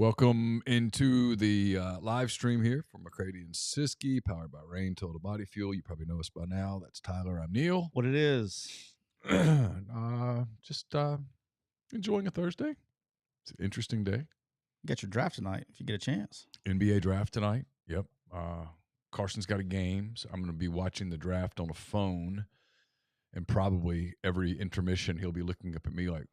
Welcome into the live stream here from McCready and Siskey, powered by Rain Total Body Fuel. You probably know us by now. That's Tyler. I'm Neal. What it is? Just enjoying a Thursday. It's an interesting day. You got your draft tonight if you get a chance. NBA draft tonight. Yep. Carson's got a game, so I'm going to be watching the draft on a phone, and probably every intermission he'll be looking up at me like,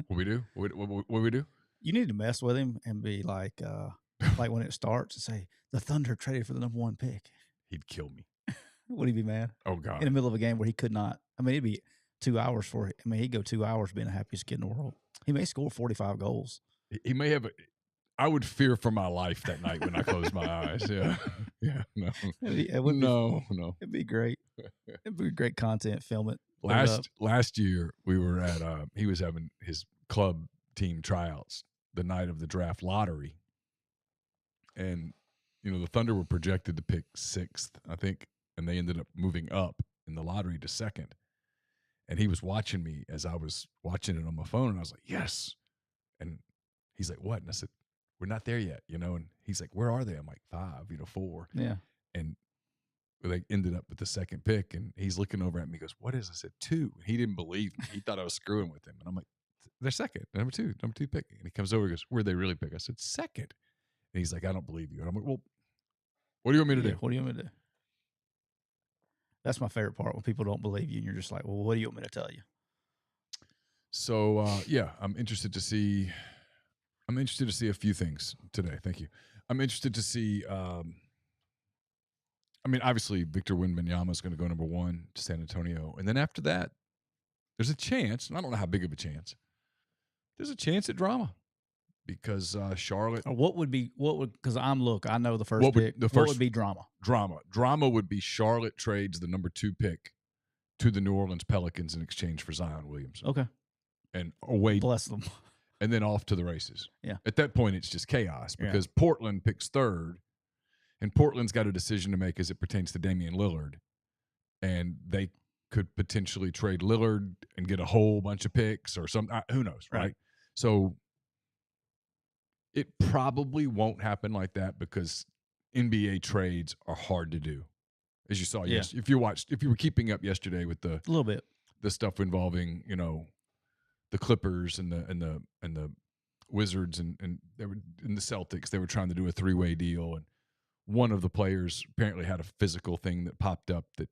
"What we do? What we do?" You need to mess with him and be like when it starts, and say the Thunder traded for the number 1 pick. He'd kill me. Would he be mad? Oh God! In the middle of a game where he could not. I mean, it'd be 2 hours for it. I mean, he'd go 2 hours being the happiest kid in the world. He may score 45 goals. He may have. I would fear for my life that night when I close my eyes. Yeah, yeah. No, It'd be great. It'd be great content. Film it. Last year we were at. He was having his club team tryouts the night of the draft lottery, and the Thunder were projected to pick 6th, I think, and they ended up moving up in the lottery to 2nd. And he was watching me as I was watching it on my phone, and I was like, "Yes." And he's like, "What?" And I said, "We're not there yet, And he's like, "Where are they?" I'm like, 5, 4. Yeah. And they ended up with the 2nd pick, and he's looking over at me. He goes, "What is?" I said, 2. He didn't believe me. He thought I was screwing with him, and I'm like, "They're 2nd, number 2 pick." And he comes over and goes, "Where'd they really pick?" I said, 2nd. And he's like, "I don't believe you." And I'm like, "Well, what do you want me to do?" What do you want me to do? That's my favorite part, when people don't believe you and you're just like, "Well, what do you want me to tell you?" So, I'm interested to see a few things today. Thank you. I'm interested to see, obviously Victor Wembanyama is going to go number 1 to San Antonio. And then after that, there's a chance, and I don't know how big of a chance, there's a chance at drama. Because Charlotte. Because I know the first pick. What would be drama? Drama would be Charlotte trades the number 2 pick to the New Orleans Pelicans in exchange for Zion Williamson. Okay. And away. Bless them. And then off to the races. Yeah. At that point, it's just chaos because Portland picks 3rd, and Portland's got a decision to make as it pertains to Damian Lillard. And they could potentially trade Lillard and get a whole bunch of picks or something. Who knows, right? So it probably won't happen like that because NBA trades are hard to do. As you saw, yes, if you were keeping up yesterday with a little bit the stuff involving, the Clippers and the Wizards and they were in the Celtics, they were trying to do a 3-way deal, and one of the players apparently had a physical thing that popped up that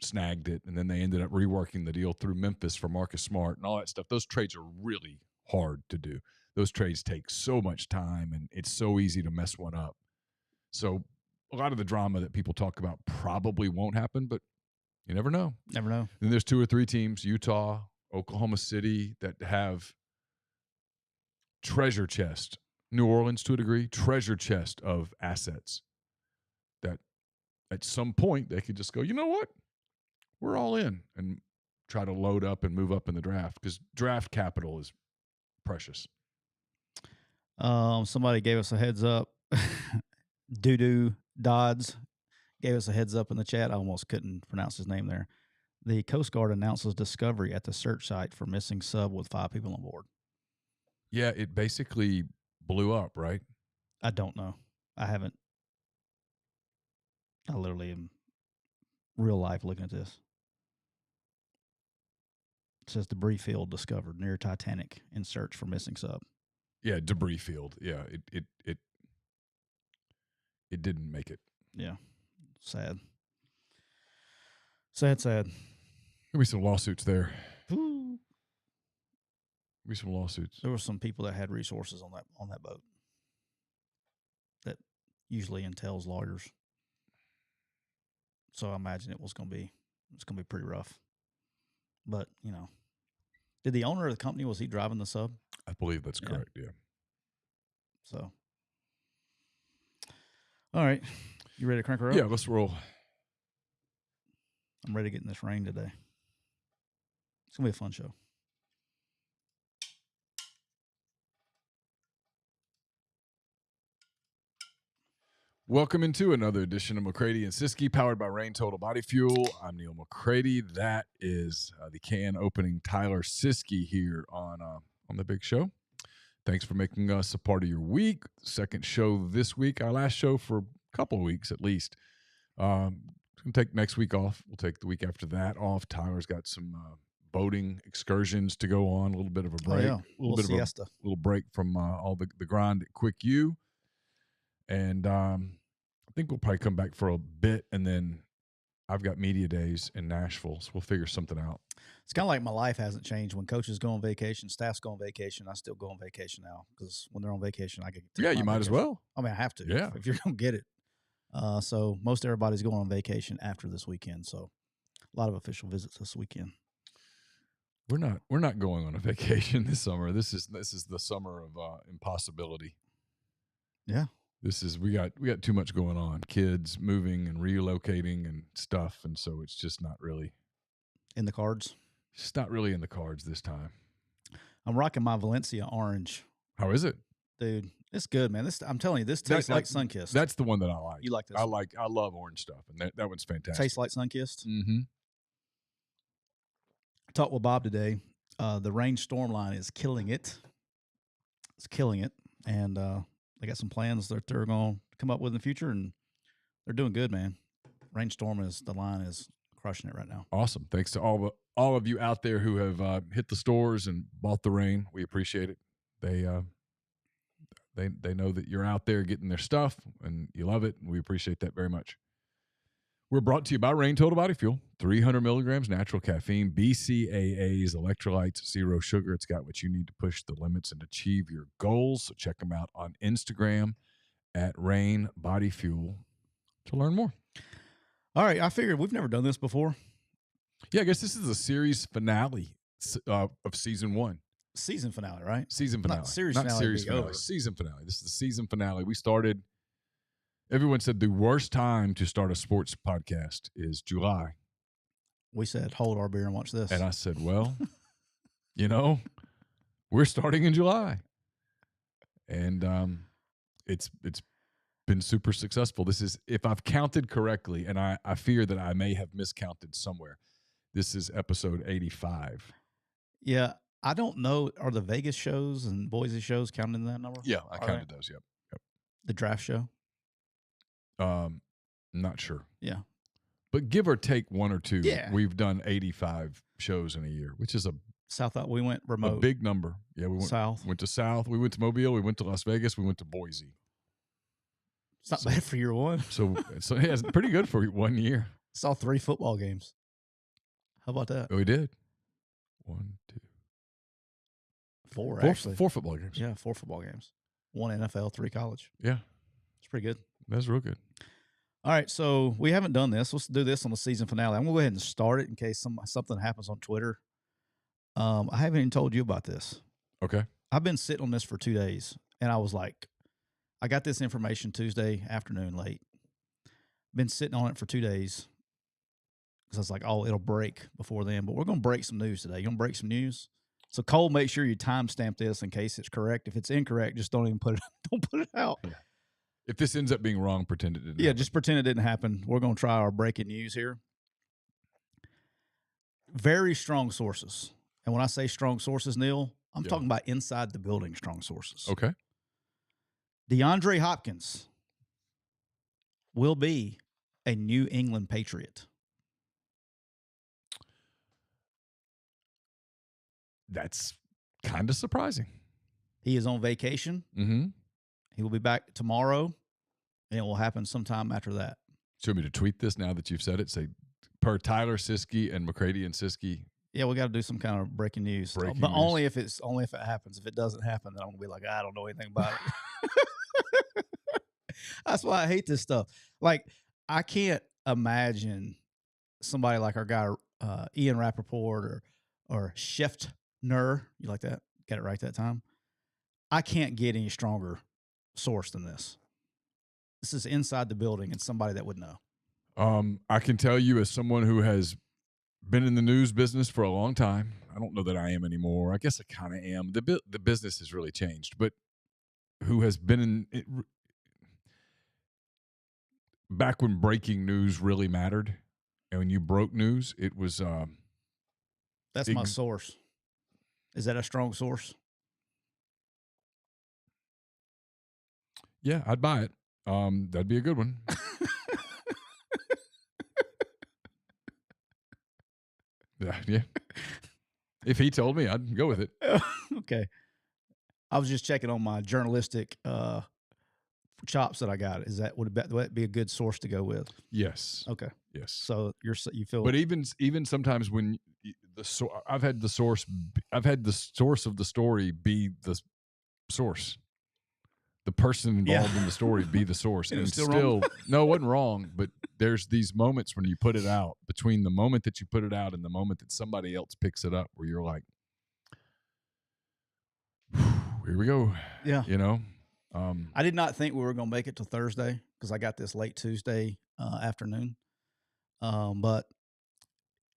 snagged it, and then they ended up reworking the deal through Memphis for Marcus Smart and all that stuff. Those trades are really hard to do. Those trades take so much time, and it's so easy to mess one up. So a lot of the drama that people talk about probably won't happen, but you never know. Never know. Then there's 2 or 3 teams, Utah, Oklahoma City, that have treasure chest. New Orleans, to a degree, treasure chest of assets that at some point they could just go, you know what? We're all in, and try to load up and move up in the draft because draft capital is precious. Somebody gave us a heads up. Doo Dodds gave us a heads up in the chat. I almost couldn't pronounce his name there. The Coast Guard announces discovery at the search site for missing sub with 5 people on board. Yeah, it basically blew up, right? I don't know. I haven't. I literally am real life looking at this. It says debris field discovered near Titanic in search for missing sub. Yeah, debris field. Yeah, it didn't make it. Yeah, sad. Sad. There'll be some lawsuits there. Ooh. There'll be some lawsuits. There were some people that had resources on that boat. That usually entails lawyers. So I imagine it's going to be pretty rough. But, did the owner of the company, was he driving the sub? I believe that's correct, yeah. So, all right. You ready to crank her up? Yeah, let's roll. I'm ready to get in this rain today. It's going to be a fun show. Welcome into another edition of McCready and Siskey, powered by Rain Total Body Fuel. I'm Neal McCready. That is the can opening Tyler Siskey here on the big show. Thanks for making us a part of your week. Second show this week, our last show for a couple of weeks at least. We'll take next week off. We'll take the week after that off. Tyler's got some boating excursions to go on, a little bit of a break. A little siesta. A little break from all the grind at Quick U. And I think we'll probably come back for a bit, and then I've got media days in Nashville, so we'll figure something out. It's kind of like my life hasn't changed. When coaches go on vacation, staffs go on vacation, I still go on vacation now because when they're on vacation, I get you might as well. I mean, I have to. Yeah, if you're gonna get it. So most everybody's going on vacation after this weekend. So a lot of official visits this weekend. We're not going on a vacation this summer. This is the summer of impossibility. Yeah. We got too much going on. Kids moving and relocating and stuff, and so it's just not really in the cards. It's not really in the cards this time. I'm rocking my Valencia orange. How is it? Dude, it's good, man. I'm telling you, this tastes like Sunkissed. That's the one that I like. You like this? I love orange stuff, and that one's fantastic. Tastes like Sunkissed? Mm-hmm. I talked with Bob today. The Range Storm line is killing it. It's killing it. And they got some plans that they're going to come up with in the future, and they're doing good, man. Range Storm the line is crushing it right now. Awesome. Thanks to all of you out there who have hit the stores and bought the rain. We appreciate it. They know that you're out there getting their stuff and you love it, and we appreciate that very much. We're brought to you by Rain Total Body Fuel. 300 milligrams natural caffeine, BCAAs, electrolytes, zero sugar. It's got what you need to push the limits and achieve your goals. So check them out on Instagram at Rain Body Fuel to learn more. All right. I figured we've never done this before. Yeah, I guess this is the series finale of season 1. Season finale, right? Season finale. Not series Not finale. Series finale. Season finale. This is the season finale. We started, everyone said the worst time to start a sports podcast is July. We said, hold our beer and watch this. And I said, well, we're starting in July. And it's been super successful. This is, if I've counted correctly, and I fear that I may have miscounted somewhere, this is episode 85. Yeah. I don't know. Are the Vegas shows and Boise shows counted in that number? Yeah, I counted those. Yep. The draft show? Not sure. Yeah. But give or take one or two, yeah. We've done 85 shows in a year, which is South. We went remote. A big number. Yeah, we went South. Went to South. We went to Mobile. We went to Las Vegas. We went to Boise. It's not bad for year one. So yeah, it's pretty good for 1 year. Saw 3 football games. How about that? Oh, we did. 1, 2, 4 actually. 4 football games. Yeah, 4 football games. 1 NFL, 3 college. Yeah. It's pretty good. That's real good. All right, so we haven't done this. Let's do this on the season finale. I'm going to go ahead and start it in case something happens on Twitter. I haven't even told you about this. Okay. I've been sitting on this for 2 days, and I was like, I got this information Tuesday afternoon late. Been sitting on it for 2 days because I was like, oh, it'll break before then. But we're going to break some news today. You want to break some news? So Cole, make sure you timestamp this in case it's correct. If it's incorrect, just don't even put it out. Yeah. If this ends up being wrong, pretend it didn't. Yeah, just pretend it didn't happen. We're going to try our breaking news here. Very strong sources. And when I say strong sources, Neal, I'm talking about inside the building strong sources. Okay. Deandre Hopkins will be a New England Patriot. That's kind of surprising. He is on vacation. Mm-hmm. He will be back tomorrow, and it will happen sometime after that. Do you want me to tweet this now that you've said it? Say, per Tyler Siskey and McCready and Siskey. Yeah, we got to do some kind of breaking news. Only if it happens. If it doesn't happen, then I'm gonna be like, I don't know anything about it. That's why I hate this stuff. Like, I can't imagine somebody like our guy Ian Rappaport or Schefter. You like that? Got it right that time. I can't get any stronger source than this. This is inside the building and somebody that would know. I can tell you, as someone who has been in the news business for a long time, I don't know that I am anymore. I guess I kind of am. The business has really changed, but who has been in it, back when breaking news really mattered, and when you broke news, it was. That's my source. Is that a strong source? Yeah, I'd buy it. That'd be a good one. Yeah. If he told me, I'd go with it. Okay. I was just checking on my journalistic chops that I got. Would that be a good source to go with? Yes. Okay. Yes. So you feel, but even sometimes when I've had the source of the story be the source, the person involved in the story be the source, And it was and still wrong? no, it wasn't wrong. But there's these moments when you put it out, between the moment that you put it out and the moment that somebody else picks it up, where you're like, here we go. Yeah. I did not think we were going to make it till Thursday because I got this late Tuesday afternoon.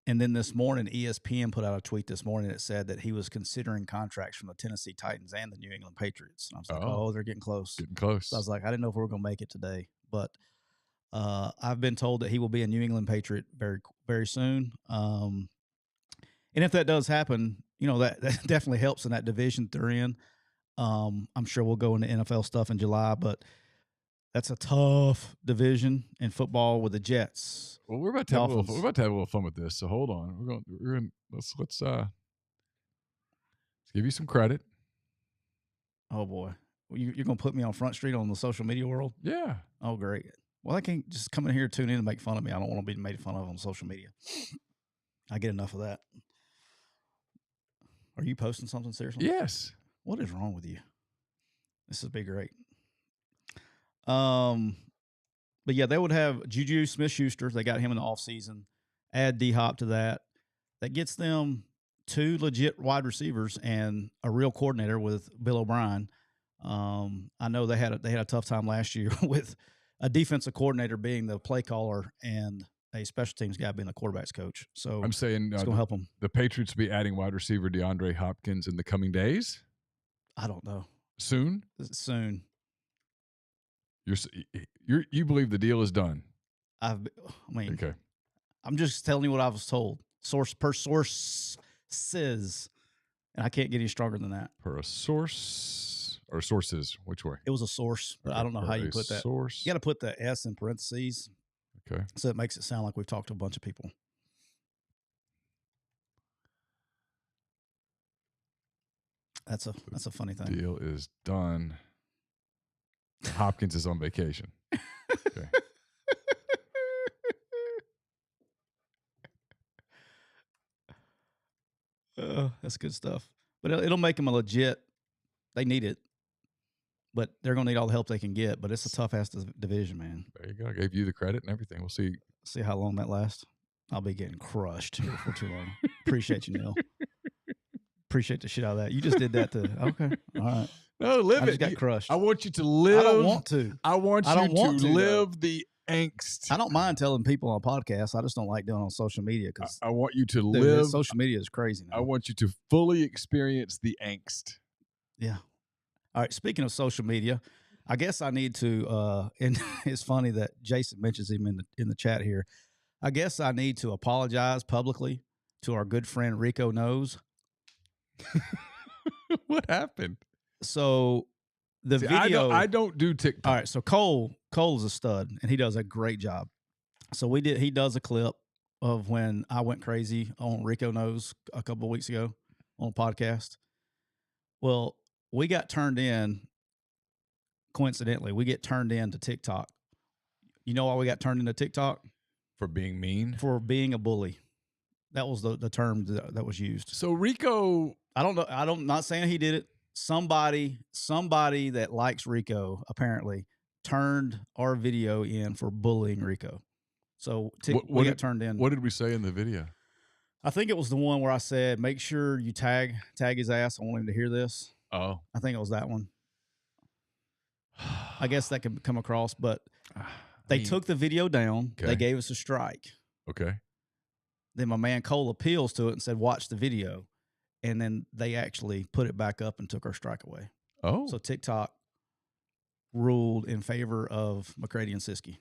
And then this morning, ESPN put out a tweet this morning that said that he was considering contracts from the Tennessee Titans and the New England Patriots. And I was like, oh, they're getting close. Getting close. So I was like, I didn't know if we were going to make it today. But I've been told that he will be a New England Patriot very, very soon. And if that does happen, that definitely helps in that division they're in. I'm sure we'll go into NFL stuff in July, but that's a tough division in football with the Jets. Well, we're about to have a little fun with this. So hold on. Let's give you some credit. Oh boy, you're gonna put me on Front Street on the social media world? Yeah. Oh great. Well, I can't just come in here, tune in, and make fun of me. I don't want to be made fun of on social media. I get enough of that. Are you posting something seriously? Yes. What is wrong with you? This would be great. But yeah, they would have Juju Smith-Schuster. They got him in the offseason. Add D-Hop to that. That gets them 2 legit wide receivers and a real coordinator with Bill O'Brien. I know they had a tough time last year with a defensive coordinator being the play caller and a special teams guy being the quarterback's coach. So I'm saying it's going to help them. The Patriots will be adding wide receiver Deandre Hopkins in the coming days. I don't know. Soon. You believe the deal is done? Okay. I'm just telling you what I was told. Sources, and I can't get any stronger than that. Per a source or sources? Which way? It was a source, but I don't know how you put that. Source. You got to put the S in parentheses. Okay. So it makes it sound like we've talked to a bunch of people. That's a funny thing. Deal is done. Hopkins is on vacation. Okay. That's good stuff. But it'll make them a legit. They need it, but they're going to need all the help they can get. But it's a tough ass division, man. There you go. I gave you the credit and everything. We'll see. See how long that lasts. I'll be getting crushed for too long. Appreciate you, Neal. Appreciate the shit out of that. You just did that to. Okay, all right. No, live I it. just got crushed. I want you to live. I don't want to. I want you to live the angst. I don't mind telling people on podcasts. I just don't like doing it on social media because I want you to live. Social media is crazy now. I want you to fully experience the angst. Yeah. All right. Speaking of social media, I guess I need to. And it's funny that Jason mentions him in the chat here. I guess I need to apologize publicly to our good friend Rico Knows. What happened? So the video. I don't do TikTok. All right. So Cole is a stud, and he does a great job. So he does a clip of when I went crazy on Rico Knows a couple of weeks ago on a podcast. Well, we got turned in. Coincidentally, we get turned in to TikTok. You know why we got turned into TikTok? For being mean? For being a bully. That was the term that was used. So Rico, I don't know. I'm not saying he did it. Somebody that likes Rico apparently turned our video in for bullying Rico. So we got turned in. What did we say in the video? I think it was the one where I said, make sure you tag his ass. I want him to hear this. Oh. I think it was that one. I guess that could come across, but they took the video down. Okay. They gave us a strike. Okay. Then my man Cole appeals to it and said, watch the video. And then they actually put it back up and took our strike away. Oh. So TikTok ruled in favor of McCready and Siskey,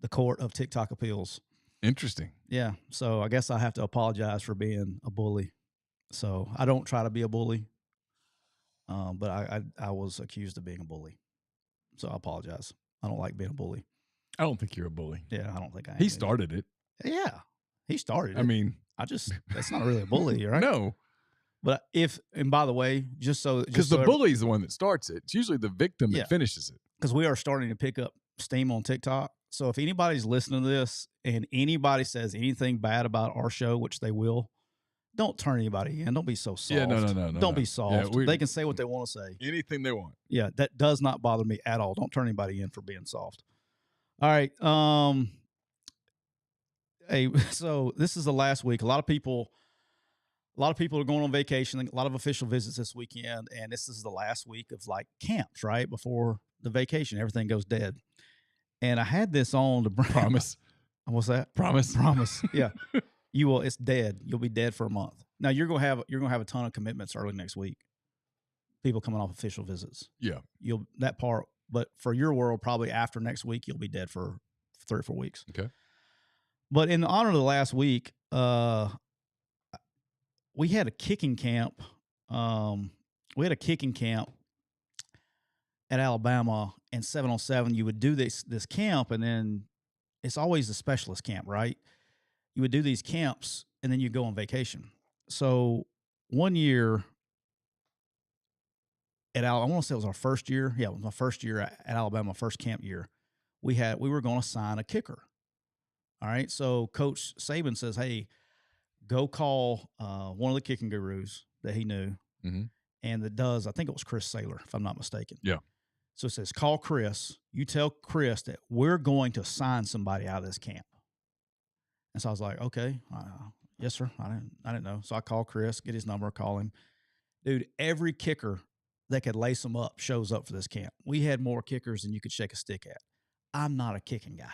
the court of TikTok appeals. Interesting. Yeah. So I guess I have to apologize for being a bully. So I don't try to be a bully, but I was accused of being a bully. So I apologize. I don't like being a bully. I don't think you're a bully. Yeah, I don't think I am. He started it. Yeah, he started it. I mean, that's not really a bully, right? No. But and by the way, because the bully is the one that starts it. It's usually the victim that finishes it. Because we are starting to pick up steam on TikTok. So if anybody's listening to this and anybody says anything bad about our show, which they will, don't turn anybody in. Don't be so soft. Yeah, no. Don't be soft. Yeah, they can say what they want to say. Anything they want. Yeah, that does not bother me at all. Don't turn anybody in for being soft. All right. Hey, so this is the last week. A lot of people are going on vacation. A lot of official visits this weekend, and this is the last week of like camps, right before the vacation. Everything goes dead. And I had this on to bring. Promise. What's that? Promise. Yeah, you will. It's dead. You'll be dead for a month. Now you're gonna have a ton of commitments early next week. People coming off official visits. Yeah, that part. But for your world, probably after next week, you'll be dead for 3 or 4 weeks. Okay. But in honor of the last week, we had a kicking camp. We had a kicking camp at Alabama, and 7-on-7. You would do this camp, and then it's always the specialist camp, right? You would do these camps, and then you go on vacation. So one year at I want to say it was our first year. Yeah, it was my first year at Alabama, first camp year. We were going to sign a kicker. All right, so Coach Saban says, "Hey, go call one of the kicking gurus that he knew, and I think it was Chris Saylor, if I'm not mistaken." Yeah. So it says, "Call Chris. You tell Chris that we're going to sign somebody out of this camp." And so I was like, "Okay, yes, sir." I didn't know. So I called Chris, get his number, call him. Dude, every kicker that could lace them up shows up for this camp. We had more kickers than you could shake a stick at. I'm not a kicking guy.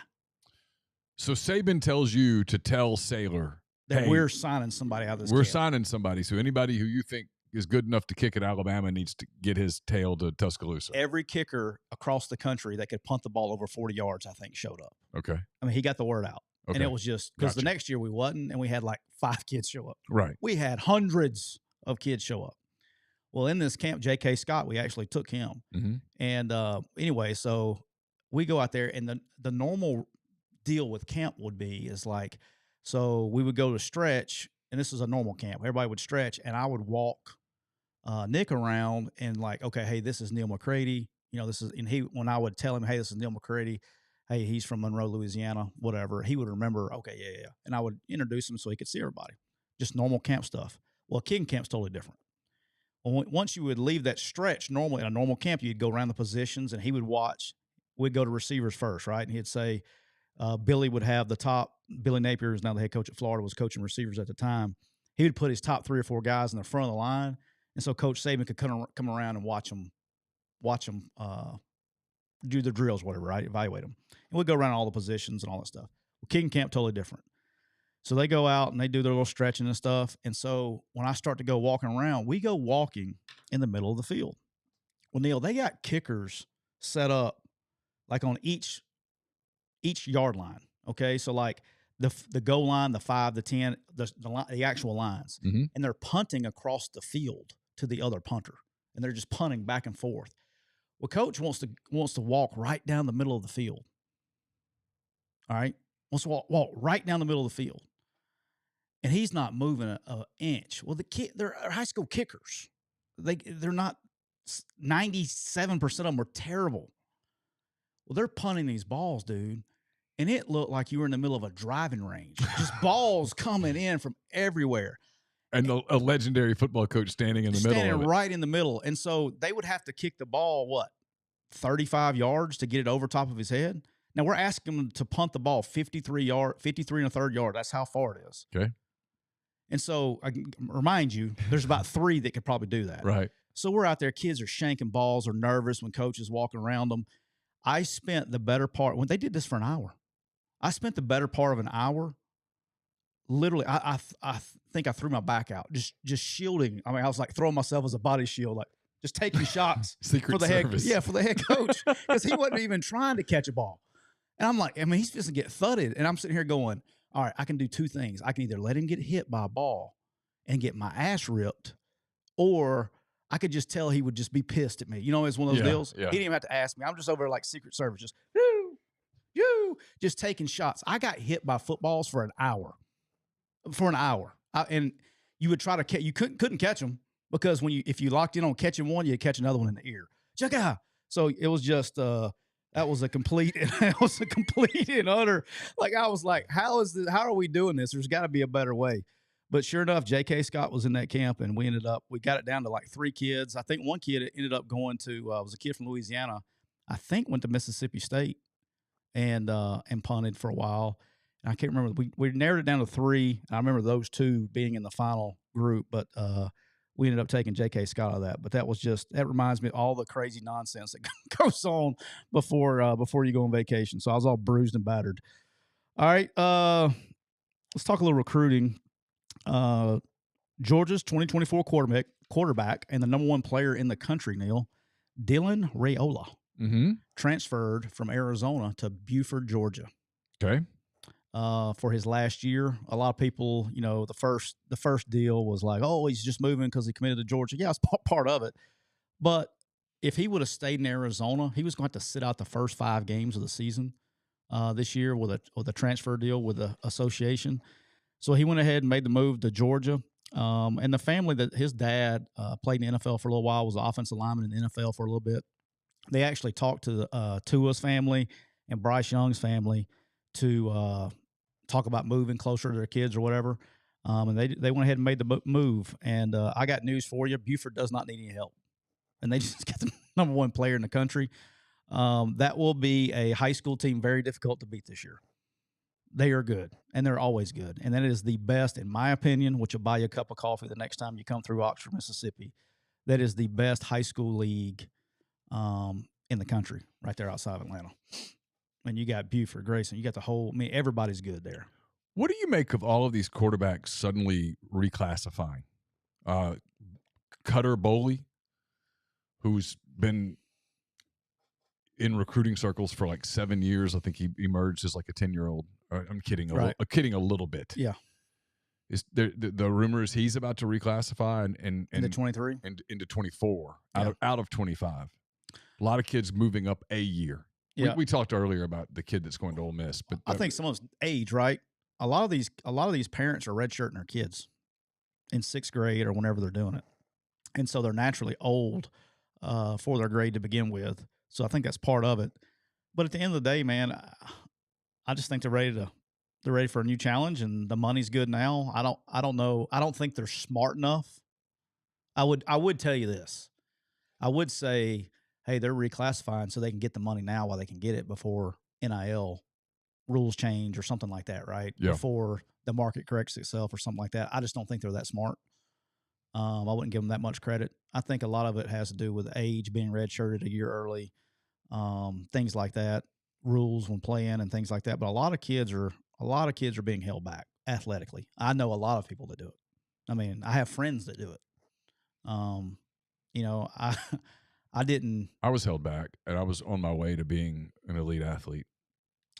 So Saban tells you to tell Saylor that we're signing somebody out of this camp. We're signing somebody. So anybody who you think is good enough to kick at Alabama needs to get his tail to Tuscaloosa. Every kicker across the country that could punt the ball over 40 yards, I think, showed up. Okay. I mean, he got the word out. Okay. And it was just because the next year we wasn't, and we had like 5 kids show up. Right. We had hundreds of kids show up. Well, in this camp, J.K. Scott, we actually took him. And anyway, so we go out there, and the normal deal with camp would be is like, so we would go to stretch, and this is a normal camp. Everybody would stretch, and I would walk Nick around and like, okay, hey, this is Neal McCready. You know, this is, and when I would tell him, hey, this is Neal McCready. Hey, he's from Monroe, Louisiana, whatever. He would remember, okay, yeah. And I would introduce him so he could see everybody. Just normal camp stuff. Well, kicking camp's totally different. Well, once you would leave that stretch, normally in a normal camp, you'd go around the positions, and he would watch. We'd go to receivers first, right? And he'd say, Billy would have the top. Billy Napier, who's now the head coach at Florida, was coaching receivers at the time. He would put his top 3 or 4 guys in the front of the line, and so Coach Saban could come around and watch them do the drills, whatever, right? Evaluate them. And we'd go around all the positions and all that stuff. Well, kicking camp, totally different. So they go out and they do their little stretching and stuff. And so when I start to go walking around, we go walking in the middle of the field. Well, Neal, they got kickers set up like on each yard line. Okay, so like the goal line, the 5, the 10, the actual lines, and they're punting across the field to the other punter, and they're just punting back and forth. Well, coach wants to walk right down the middle of the field. All right, wants to walk right down the middle of the field, and he's not moving an inch. Well, they're high school kickers. They're not. 97% of them are terrible. Well, they're punting these balls, dude, and it looked like you were in the middle of a driving range. Just balls coming in from everywhere. And a legendary football coach standing in the middle of it. Standing right in the middle. And so they would have to kick the ball, 35 yards to get it over top of his head? Now, we're asking him to punt the ball 53 and a third yard. That's how far it is. Okay. And so I can remind you, there's about 3 that could probably do that. Right. So we're out there. Kids are shanking balls or nervous when coach is walking around them. I spent the better part, when they did this for an hour, I spent the better part of an hour literally, I think I threw my back out, just shielding. I mean, I was like throwing myself as a body shield, like just taking shots Secret for the Service. for the head coach, because he wasn't even trying to catch a ball. And I'm like, I mean, he's just gonna get thudded, and I'm sitting here going, all right, I can do 2 things. I can either let him get hit by a ball and get my ass ripped, or I could just tell he would just be pissed at me. You know, it's one of those deals. Yeah. He didn't even have to ask me. I'm just over like Secret Service, just just taking shots. I got hit by footballs for an hour. And you would try to catch. You couldn't catch them because if you locked in on catching one, you'd catch another one in the ear. Check out. So it was just that was a complete and utter. Like I was like, how are we doing this? There's got to be a better way. But sure enough, J.K. Scott was in that camp, and we got it down to like 3 kids. I think one kid ended up going to was a kid from Louisiana. I think went to Mississippi State and punted for a while. And I can't remember. We narrowed it down to 3. And I remember those 2 being in the final group, but we ended up taking J.K. Scott out of that. But that reminds me of all the crazy nonsense that goes on before you go on vacation. So I was all bruised and battered. All right, let's talk a little recruiting. Georgia's 2024 quarterback and the number 1 player in the country, Neal, Dylan Raiola, transferred from Arizona to Buford, Georgia. Okay. For his last year. A lot of people, the first deal was like, oh, he's just moving because he committed to Georgia. Yeah, it's part of it. But if he would have stayed in Arizona, he was going to have to sit out the first 5 games of the season this year with a transfer deal with the association. So he went ahead and made the move to Georgia. And the family that his dad played in the NFL for a little while, was an offensive lineman in the NFL for a little bit. They actually talked to Tua's family and Bryce Young's family to talk about moving closer to their kids or whatever. And they went ahead and made the move. And I got news for you. Buford does not need any help. And they just got the number 1 player in the country. That will be a high school team very difficult to beat this year. They are good, and they're always good. And that is the best, in my opinion, which will buy you a cup of coffee the next time you come through Oxford, Mississippi. That is the best high school league in the country, right there outside of Atlanta. And you got Buford, Grayson. You got everybody's good there. What do you make of all of these quarterbacks suddenly reclassifying? Cutter Boley, who's been in recruiting circles for like 7 years. I think he emerged as like a 10-year-old. I'm kidding. Right. Kidding a little bit. Yeah. Is there, the rumor is he's about to reclassify and into 23 and into 24 yeah. out of 25. A lot of kids moving up a year. Yeah. We talked earlier about the kid that's going to Ole Miss, but I think some of it's age, right? A lot of these parents are redshirting their kids in 6th grade or whenever they're doing it, and so they're naturally old for their grade to begin with. So I think that's part of it. But at the end of the day, man, I just think they're ready for a new challenge, and the money's good now. I don't know. I don't think they're smart enough. I would tell you this. I would say, hey, they're reclassifying so they can get the money now while they can get it before NIL rules change or something like that, right? Yeah. Before the market corrects itself or something like that. I just don't think they're that smart. I wouldn't give them that much credit. I think a lot of it has to do with age, being redshirted a year early, things like that, rules when playing and things like that. But a lot of kids are being held back athletically. I know a lot of people that do it. I mean, I have friends that do it. I didn't. I was held back, and I was on my way to being an elite athlete.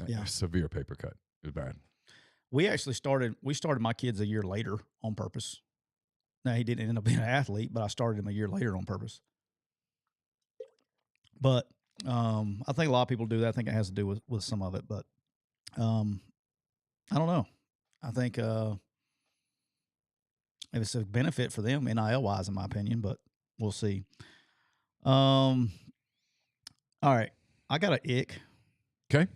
Yeah. A severe paper cut. It was bad. We started my kids a year later on purpose. Now, he didn't end up being an athlete, but I started him a year later on purpose. But I think a lot of people do that. I think it has to do with some of it. But I don't know. I think it's a benefit for them NIL-wise, in my opinion, but we'll see. All right. I got an ick. Okay.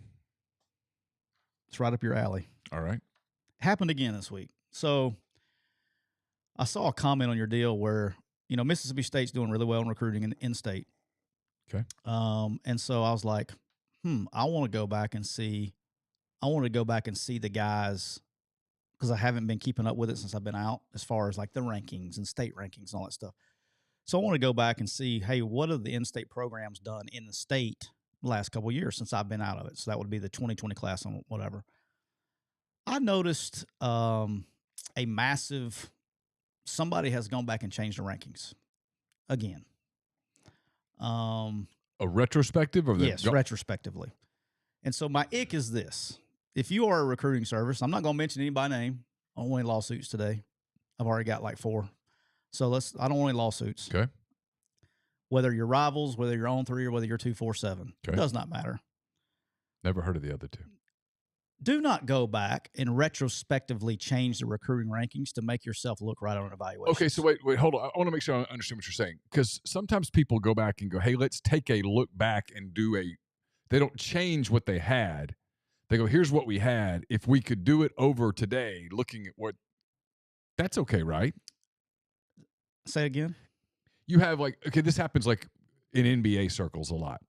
It's right up your alley. All right. Happened again this week. So I saw a comment on your deal where, Mississippi State's doing really well in recruiting in state. Okay. And so I was like, I want to go back and see the guys, because I haven't been keeping up with it since I've been out, as far as like the rankings and state rankings and all that stuff. So I want to go back and see, hey, what have the in-state programs done in the state the last couple of years since I've been out of it? So that would be the 2020 class and whatever. I noticed a massive – somebody has gone back and changed the rankings again. A retrospective of yes, retrospectively. And so my ick is this. If you are a recruiting service, I'm not going to mention any by name. I don't want any lawsuits today. I've already got like 4. So I don't want any lawsuits. Okay. whether you're rivals, whether you're on 3, or whether you're 247. Okay. It does not matter. Never heard of the other two. Do not go back and retrospectively change the recruiting rankings to make yourself look right on evaluation. Okay, so wait, hold on. I want to make sure I understand what you're saying, because sometimes people go back and go, hey, let's take a look back and they don't change what they had. They go, here's what we had. If we could do it over today, looking at what, that's okay, right? Say again. You have this happens like in NBA circles a lot.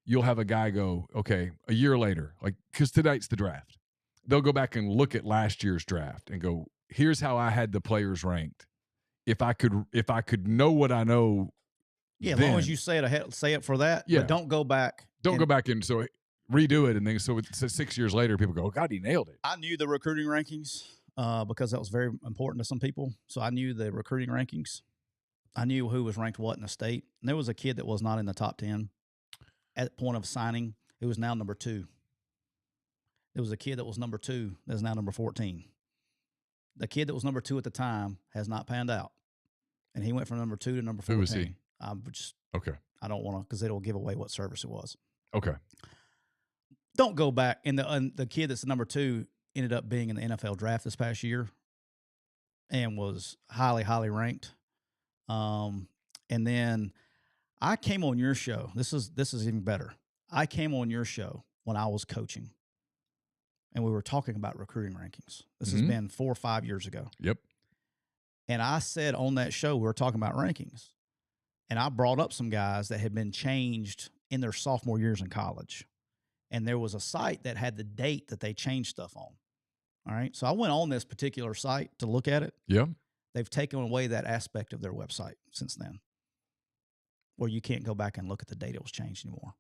You'll have a guy go, okay, a year later, because tonight's the draft. They'll go back and look at last year's draft and go, here's how I had the players ranked. If I could know what I know. Yeah, as long as you say it ahead, say it for that. Yeah. But don't go back. Don't go back and so redo it. And then so 6 years later, people go, oh, God, he nailed it. I knew the recruiting rankings because that was very important to some people. So I knew the recruiting rankings. I knew who was ranked what in the state. And there was a kid that was not in the top 10 at point of signing. It was now number 2. There was a kid that was number 2 that is now number 14. The kid that was number 2 at the time has not panned out. And he went from number 2 to number 14. Who was he? Okay. I don't want to, because it'll give away what service it was. Okay. Don't go back. And the kid that's number 2 ended up being in the NFL draft this past year and was highly, highly ranked. And then I came on your show. This is even better. I came on your show when I was coaching, and we were talking about recruiting rankings. This has been 4 or 5 years ago. Yep. And I said on that show, we were talking about rankings, and I brought up some guys that had been changed in their sophomore years in college. And there was a site that had the date that they changed stuff on. All right. So I went on this particular site to look at it. Yeah. They've taken away that aspect of their website since then, where you can't go back and look at the date it was changed anymore.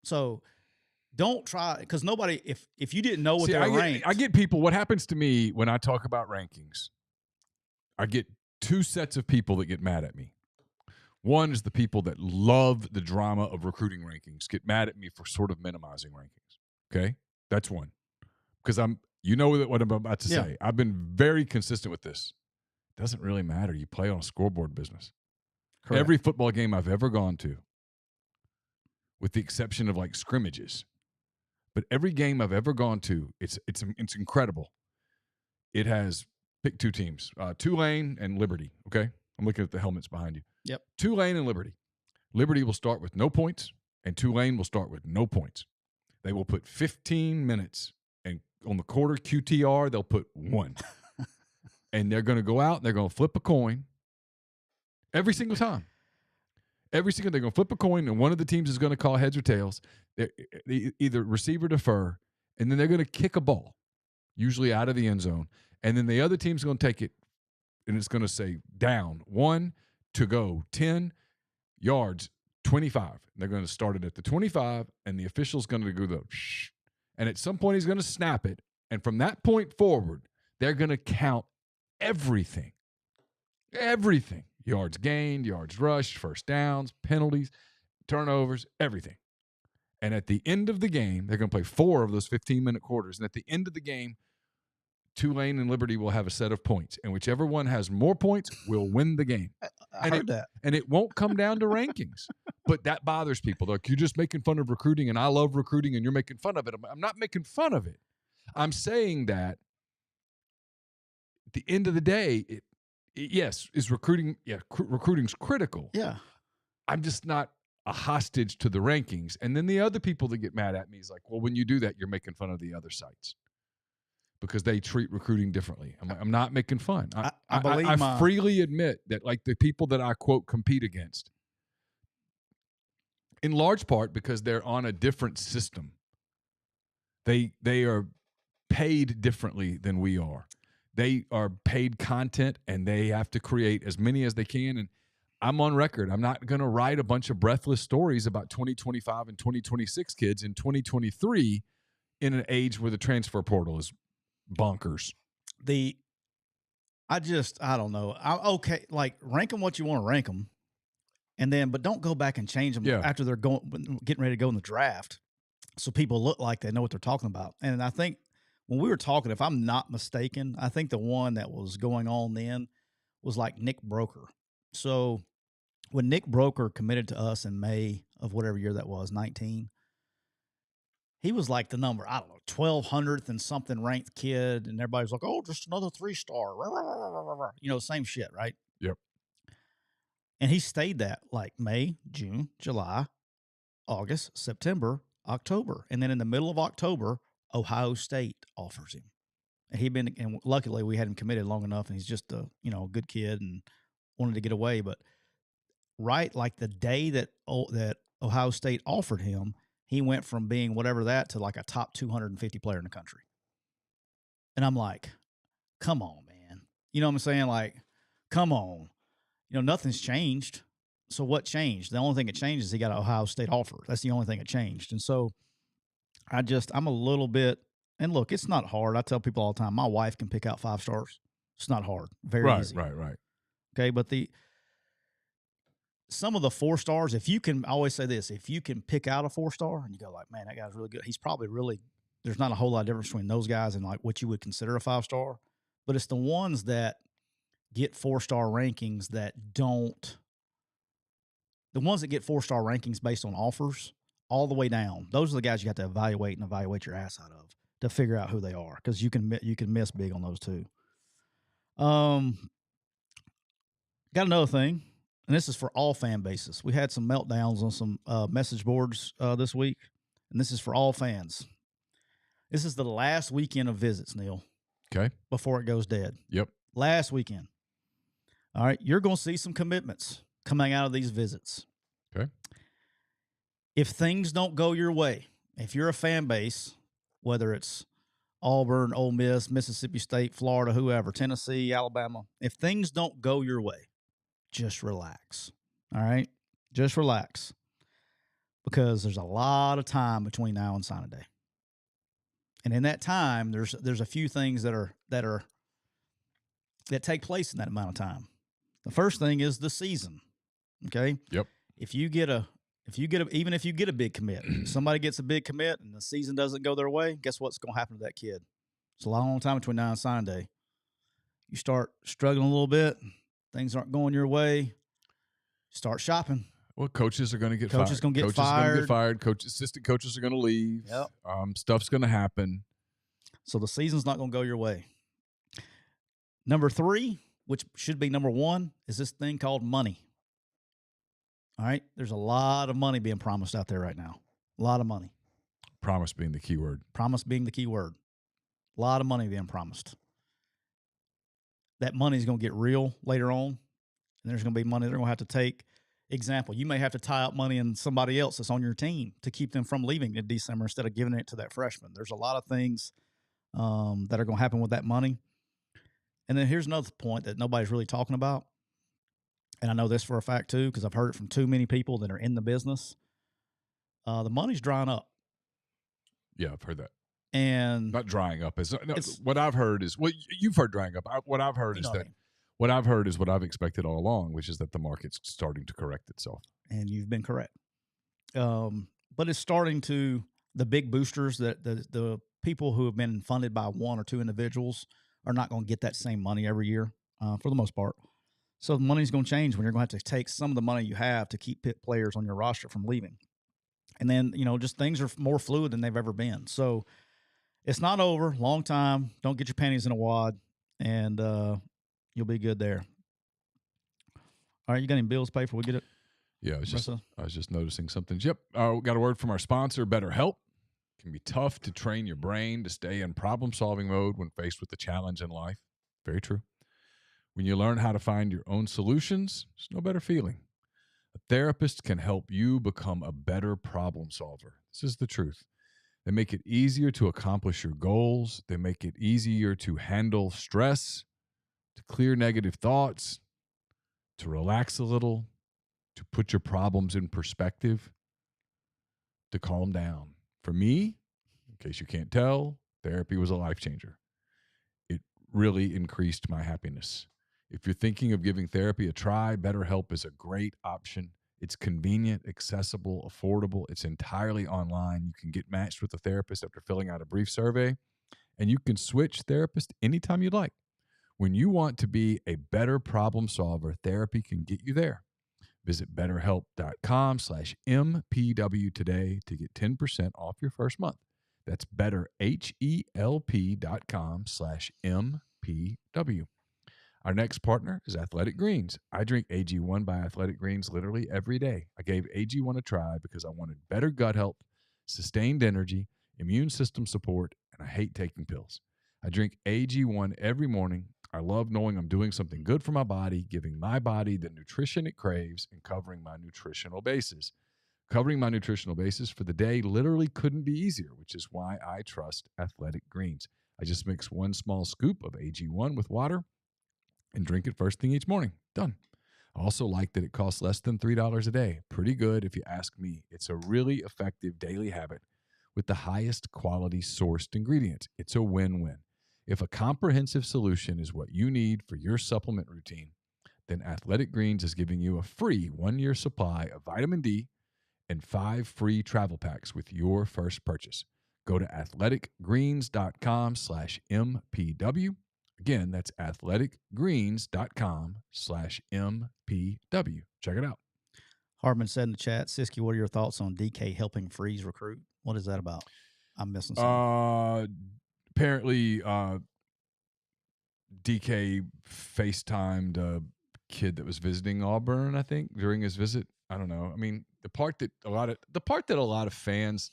So don't try, because nobody, if you didn't know what they were ranked. I get people, what happens to me when I talk about rankings, I get 2 sets of people that get mad at me. One is the people that love the drama of recruiting rankings, get mad at me for sort of minimizing rankings. Okay? That's one. Because you know what I'm about to say. I've been very consistent with this. It doesn't really matter. You play on a scoreboard business. Correct. Every football game I've ever gone to, with the exception of scrimmages, but every game I've ever gone to, it's incredible. It has, pick 2 teams, Tulane and Liberty, okay? I'm looking at the helmets behind you. Yep. Tulane and Liberty. Liberty will start with no points, and Tulane will start with no points. They will put 15 minutes, and on the quarter QTR, they'll put 1. And they're going to go out, and they're going to flip a coin every single time. They're going to flip a coin, and one of the teams is going to call heads or tails. They either receive or defer, and then they're going to kick a ball, usually out of the end zone. And then the other team's going to take it, and it's going to say down 1 to go 10 yards 25. And they're going to start it at the 25, and the official's going to go the shh. And at some point, he's going to snap it. And from that point forward, they're going to count everything. Everything. Yards gained, yards rushed, first downs, penalties, turnovers, everything. And at the end of the game, they're going to play 4 of those 15-minute quarters. And at the end of the game, Tulane and Liberty will have a set of points. And whichever one has more points will win the game. I heard that. And it won't come down to rankings. But that bothers people. Like, you're just making fun of recruiting, and I love recruiting, and you're making fun of it. I'm not making fun of it. I'm saying that at the end of the day, yes, is recruiting. Yeah, recruiting's critical. Yeah, I'm just not a hostage to the rankings. And then the other people that get mad at me is like, well, when you do that, you're making fun of the other sites because they treat recruiting differently. I'm not making fun. I freely admit that, like, the people that I quote compete against, in large part because they're on a different system. They are paid differently than we are. They are paid content, and they have to create as many as they can. And I'm on record. I'm not going to write a bunch of breathless stories about 2025 and 2026 kids in 2023 in an age where the transfer portal is bonkers. I don't know. Okay, like, rank them what you want to rank them, and then, but don't go back and change them after they're getting ready to go in the draft, so people look like they know what they're talking about. And I think when we were talking, if I'm not mistaken, I think the one that was going on then was like Nick Broker. So when Nick Broker committed to us in May of whatever year that was, 19, he was like the number, I don't know, 1,200th and something ranked kid. And everybody's like, oh, just another 3-star. You know, same shit, right? Yep. And he stayed that like May, June, July, August, September, October. And then in the middle of October, Ohio State offers him. And and luckily we had him committed long enough, and he's just a good kid and wanted to get away. But right, like the day that Ohio State offered him, he went from being whatever that to like a top 250 player in the country. And I'm like, come on, man. You know what I'm saying? Like, come on. Nothing's changed. So what changed? The only thing that changed is he got an Ohio State offer. That's the only thing that changed. And so I'm a little bit, and look, it's not hard. I tell people all the time, my wife can pick out 5 stars. It's not hard. Very easy. Right. Okay. But some of the 4 stars, if you can, I always say this, if you can pick out a 4-star and you go like, man, that guy's really good. He's probably really, there's not a whole lot of difference between those guys and like what you would consider a 5-star, but it's the ones that get 4-star rankings that don't, the ones that get 4-star rankings based on offers all the way down. Those are the guys you have to evaluate your ass out of to figure out who they are. Cause you can miss big on those too. Got another thing, and this is for all fan bases. We had some meltdowns on some message boards this week, and this is for all fans. This is the last weekend of visits, Neal. Okay. Before it goes dead. Yep. Last weekend. All right. You're going to see some commitments coming out of these visits. Okay. If things don't go your way, if you're a fan base, whether it's Auburn, Ole Miss, Mississippi State, Florida, whoever, Tennessee, Alabama, if things don't go your way, just relax. All right? Just relax. Because there's a lot of time between now and signing day. And in that time, there's a few things that take place in that amount of time. The first thing is the season. Okay? Yep. Even if you get a big commit, somebody gets a big commit and the season doesn't go their way, guess what's going to happen to that kid? It's a long time between now and sign day. You start struggling a little bit, things aren't going your way, start shopping. Well, coaches are going to get fired. Coaches going to get fired. Assistant coaches are going to leave. Yep. Stuff's going to happen. So the season's not going to go your way. Number 3, which should be number 1, is this thing called money. All right? There's a lot of money being promised out there right now. A lot of money. Promise being the key word. Promise being the key word. A lot of money being promised. That money is going to get real later on, and there's going to be money they're going to have to take. Example, you may have to tie up money in somebody else that's on your team to keep them from leaving in December instead of giving it to that freshman. There's a lot of things that are going to happen with that money. And then here's another point that nobody's really talking about. And I know this for a fact too, because I've heard it from too many people that are in the business. The money's drying up. Yeah, I've heard that. And not drying up. What I've heard is, well, you've heard drying up. What I've heard is that what I've heard is what I've expected all along, which is that the market's starting to correct itself. And you've been correct. But it's starting to, the big boosters, that the people who have been funded by 1 or 2 individuals are not going to get that same money every year for the most part. So the money's going to change when you're going to have to take some of the money you have to keep players on your roster from leaving. And then, just things are more fluid than they've ever been. So it's not over. Long time. Don't get your panties in a wad, and you'll be good there. All right, you got any bills to pay for? We get it? Yeah, I was just noticing something. Yep. We got a word from our sponsor, BetterHelp. It can be tough to train your brain to stay in problem-solving mode when faced with a challenge in life. Very true. When you learn how to find your own solutions, there's no better feeling. A therapist can help you become a better problem solver. This is the truth. They make it easier to accomplish your goals. They make it easier to handle stress, to clear negative thoughts, to relax a little, to put your problems in perspective, to calm down. For me, in case you can't tell, therapy was a life changer. It really increased my happiness. If you're thinking of giving therapy a try, BetterHelp is a great option. It's convenient, accessible, affordable. It's entirely online. You can get matched with a therapist after filling out a brief survey, and you can switch therapist anytime you'd like. When you want to be a better problem solver, therapy can get you there. Visit betterhelp.com/MPW today to get 10% off your first month. That's betterhelp.com/MPW. Our next partner is Athletic Greens. I drink AG1 by Athletic Greens literally every day. I gave AG1 a try because I wanted better gut health, sustained energy, immune system support, and I hate taking pills. I drink AG1 every morning. I love knowing I'm doing something good for my body, giving my body the nutrition it craves, and covering my nutritional bases. Covering my nutritional basis for the day literally couldn't be easier, which is why I trust Athletic Greens. I just mix 1 small scoop of AG1 with water and drink it first thing each morning. Done. I also like that it costs less than $3 a day. Pretty good if you ask me. It's a really effective daily habit with the highest quality sourced ingredients. It's a win-win. If a comprehensive solution is what you need for your supplement routine, then Athletic Greens is giving you a free 1-year supply of vitamin D and 5 free travel packs with your first purchase. Go to athleticgreens.com/MPW. Again, that's athleticgreens.com/MPW. Check it out. Hardman said in the chat, Siskey, what are your thoughts on DK helping Freeze recruit? What is that about? I'm missing something. Apparently, DK FaceTimed a kid that was visiting Auburn, I think, during his visit. I don't know. I mean, the part that a lot of fans,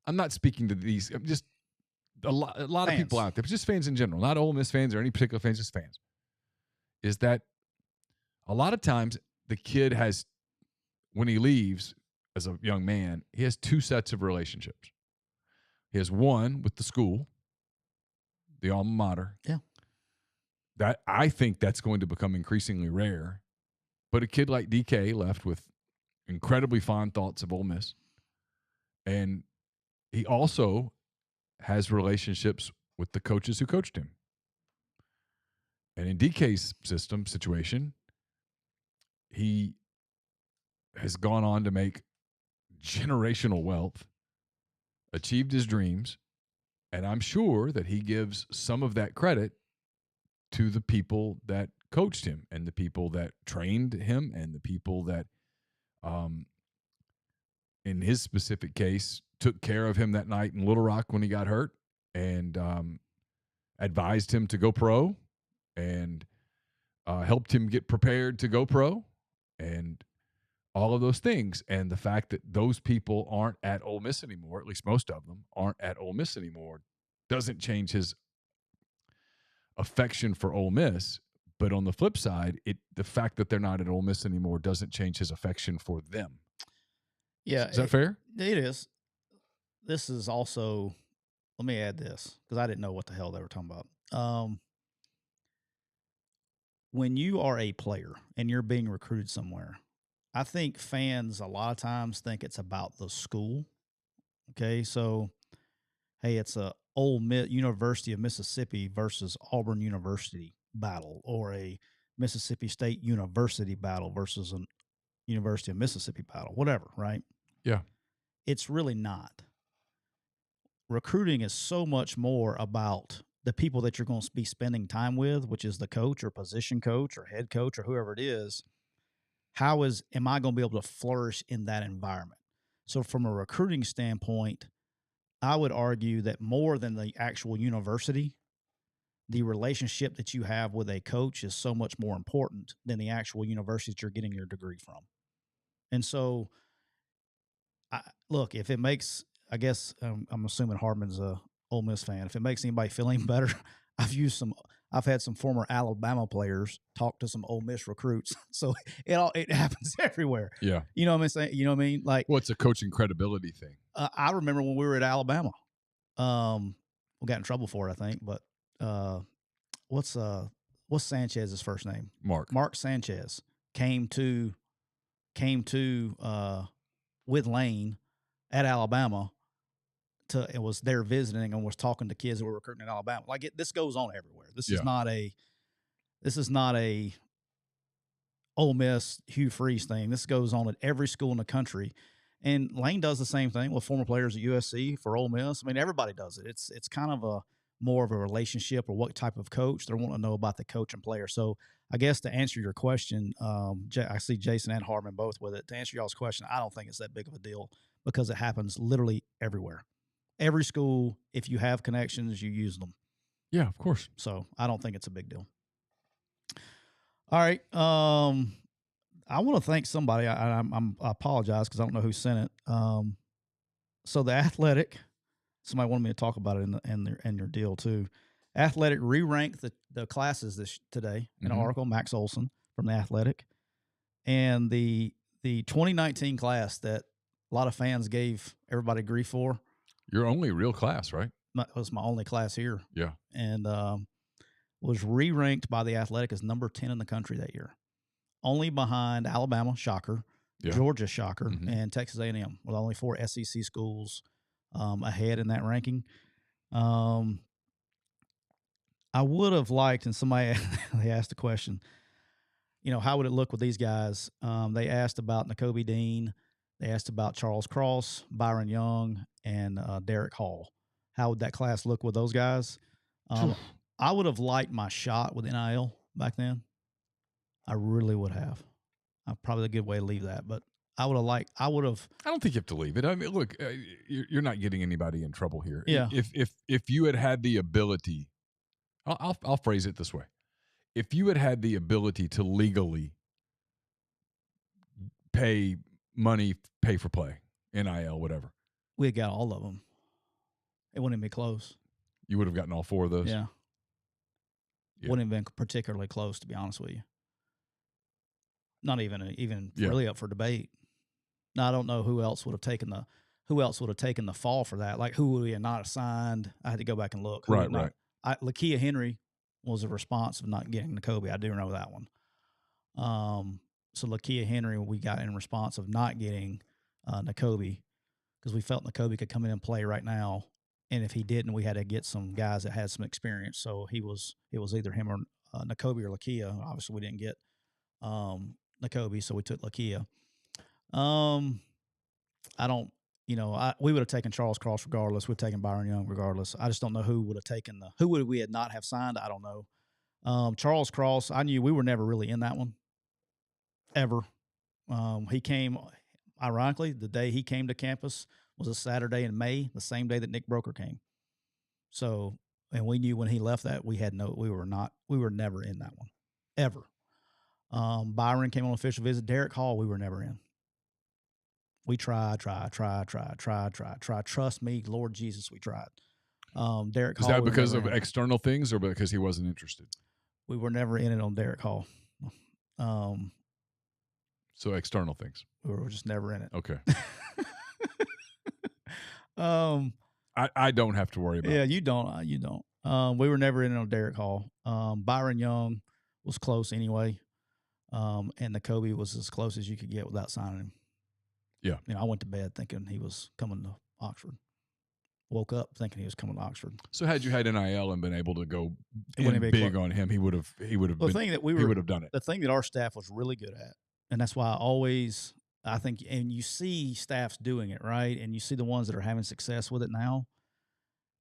I'm not speaking to these, just a lot of people out there, but just fans in general, not Ole Miss fans or any particular fans, just fans, is that a lot of times the kid has, when he leaves as a young man, he has 2 sets of relationships. He has one with the school, the alma mater. Yeah. That, I think that's going to become increasingly rare. But a kid like DK left with incredibly fond thoughts of Ole Miss. And he also has relationships with the coaches who coached him. And in DK's situation, he has gone on to make generational wealth, achieved his dreams, and I'm sure that he gives some of that credit to the people that coached him and the people that trained him and the people that, in his specific case, took care of him that night in Little Rock when he got hurt and advised him to go pro and helped him get prepared to go pro and all of those things. And the fact that those people aren't at Ole Miss anymore, at least most of them aren't at Ole Miss anymore, doesn't change his affection for Ole Miss. But on the flip side, the fact that they're not at Ole Miss anymore doesn't change his affection for them. Yeah. Is that fair? It is. This is also, let me add this because I didn't know what the hell they were talking about. When you are a player and you're being recruited somewhere, I think fans a lot of times think it's about the school. Okay, so hey, it's a Ole Miss, University of Mississippi versus Auburn University battle, or a Mississippi State University battle versus a University of Mississippi battle, whatever, right? Yeah. It's really not. Recruiting is so much more about the people that you're going to be spending time with, which is the coach or position coach or head coach or whoever it is. Am I going to be able to flourish in that environment? So from a recruiting standpoint, I would argue that more than the actual university, the relationship that you have with a coach is so much more important than the actual university that you're getting your degree from. And so, look, if it makes, I guess I'm assuming Hardman's a Ole Miss fan. If it makes anybody feel any better, I've had some former Alabama players talk to some Ole Miss recruits, so it happens everywhere. Yeah, you know what I'm saying. You know what I mean? Like, well, it's a coaching credibility thing. I remember when we were at Alabama, we got in trouble for it, I think. But what's Sanchez's first name? Mark Sanchez came to with Lane at Alabama. And was there visiting and was talking to kids that were recruiting in Alabama. Like this goes on everywhere. This is not a Ole Miss Hugh Freeze thing. This goes on at every school in the country. And Lane does the same thing with former players at USC for Ole Miss. I mean, everybody does it. It's kind of more of a relationship or what type of coach. They're wanting to know about the coach and player. So I guess to answer your question, I see Jason and Harmon both with it. To answer y'all's question, I don't think it's that big of a deal because it happens literally everywhere. Every school, if you have connections, you use them. Yeah, of course. So I don't think it's a big deal. All right. I want to thank somebody. I apologize because I don't know who sent it. So the Athletic, somebody wanted me to talk about it in their deal too. Athletic re-ranked the classes today in an article. Max Olson from the Athletic, and the 2019 class that a lot of fans gave everybody grief for. Your only real class, right? Was my only class here. Yeah, and was re-ranked by the Athletic as number 10 in the country that year, only behind Alabama, shocker, Georgia, shocker, and Texas A&M, with only 4 SEC schools ahead in that ranking. I would have liked, and somebody they asked the question, how would it look with these guys? They asked about Nakobe Dean, they asked about Charles Cross, Byron Young, and Derek Hall. How would that class look with those guys? I would have liked my shot with NIL back then. I really would have. Probably a good way to leave that, but I would have. I don't think you have to leave it. I mean, look, you're not getting anybody in trouble here. Yeah. If you had the ability, I'll phrase it this way: if you had the ability to legally pay money, pay for play, NIL, whatever, we got all of them. It wouldn't be close. You would have gotten all 4 of those. Yeah. Wouldn't have been particularly close, to be honest with you. Not even really up for debate. Now I don't know who else would have taken the fall for that. Like who would we have not assigned? I had to go back and look. Right. Lakia Henry was a response of not getting Nakobe. I do know that one. So Lakia Henry we got in response of not getting Nakobe because we felt Nakobe could come in and play right now. And if he didn't, we had to get some guys that had some experience. So it was either him or Nakobe or Lakia. Obviously, we didn't get Nakobe, so we took Lakia. I don't, we would have taken Charles Cross regardless. We'd taken Byron Young regardless. I just don't know who would have taken who would we had not have signed. I don't know. Charles Cross, I knew we were never really in that one ever. He came, ironically, the day he came to campus was a Saturday in May, the same day that Nick Broker came. So, and we knew when he left that we were never in that one, ever. Byron came on official visit. Derek Hall, we were never in. We tried. Trust me, Lord Jesus, we tried. Derek Hall. Is that because of external things or because he wasn't interested? We were never in it on Derek Hall. So external things. We were just never in it. Okay. I don't have to worry about it. Yeah, you don't. We were never in it on Derek Hall. Byron Young was close anyway. And Nakobe was as close as you could get without signing him. Yeah. I went to bed thinking he was coming to Oxford. Woke up thinking he was coming to Oxford. So had you had NIL and been able to go big on him, he would have done it. The thing that our staff was really good at, and that's why I think, and you see staffs doing it, right? And you see the ones that are having success with it now.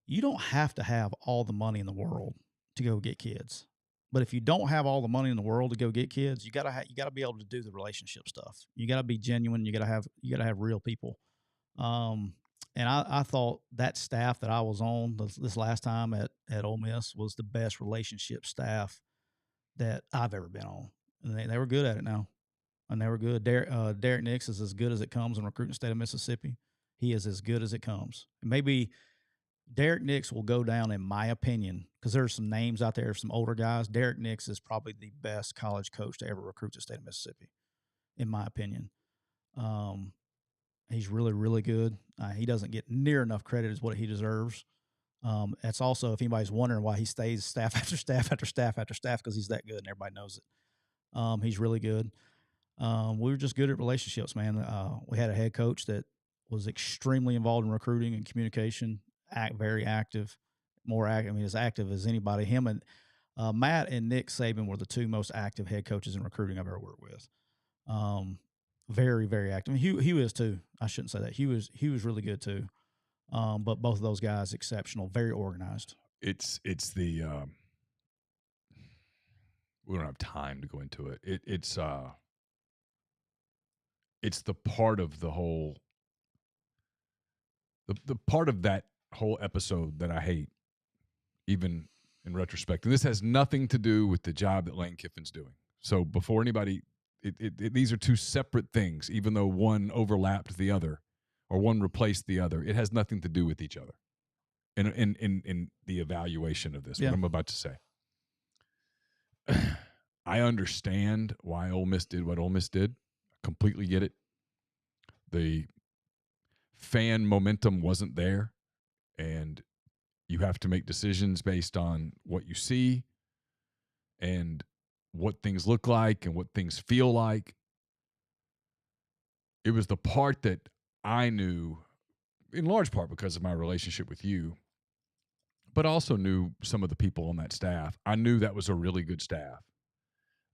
You don't have to have all the money in the world to go get kids. But if you don't have all the money in the world to go get kids, you gotta be able to do the relationship stuff. You gotta be genuine. You gotta have real people. And I thought that staff that I was on this last time at Ole Miss was the best relationship staff that I've ever been on, and they were good at it now, and they were good. Derek Nix is as good as it comes in recruiting the state of Mississippi. He is as good as it comes. Maybe Derek Nix will go down, in my opinion, because there's some names out there, some older guys. Derek Nix is probably the best college coach to ever recruit the state of Mississippi, in my opinion. He's really, really good. He doesn't get near enough credit as what he deserves. That's also, if anybody's wondering why he stays staff after staff after staff after staff, because he's that good and everybody knows it. He's really good. We were just good at relationships, man. We had a head coach that was extremely involved in recruiting and communication. Very active, more active. I mean, as active as anybody. Him and Matt and Nick Saban were the two most active head coaches in recruiting I've ever worked with. Very, very active. I mean, Hugh is too. I shouldn't say that. Hugh was really good too. But both of those guys exceptional, very organized. it's the we don't have time to go into it. It's the part of the whole the part of that whole episode that I hate, even in retrospect. And this has nothing to do with the job that Lane Kiffin's doing. So before anybody, these are two separate things, even though one overlapped the other or one replaced the other. It has nothing to do with each other in the evaluation of this, Yeah. what I'm about to say. I understand why Ole Miss did what Ole Miss did. I completely get it. The fan momentum wasn't there, and you have to make decisions based on what you see and what things look like and what things feel like. It was the part that I knew, in large part because of my relationship with you, but also knew some of the people on that staff. I knew that was a really good staff.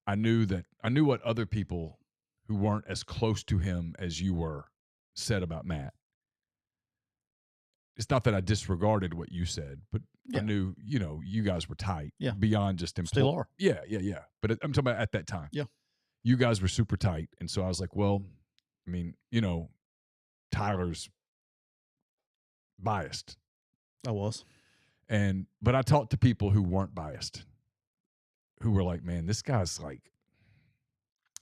I knew what other people who weren't as close to him as you were said about Matt. It's not that I disregarded what you said, but I knew, you guys were tight beyond just Still are. Yeah. But I'm talking about at that time. Yeah. You guys were super tight. And so I was like, well, I mean, Tyler's biased. I was. But I talked to people who weren't biased, who were like, man, this guy's like,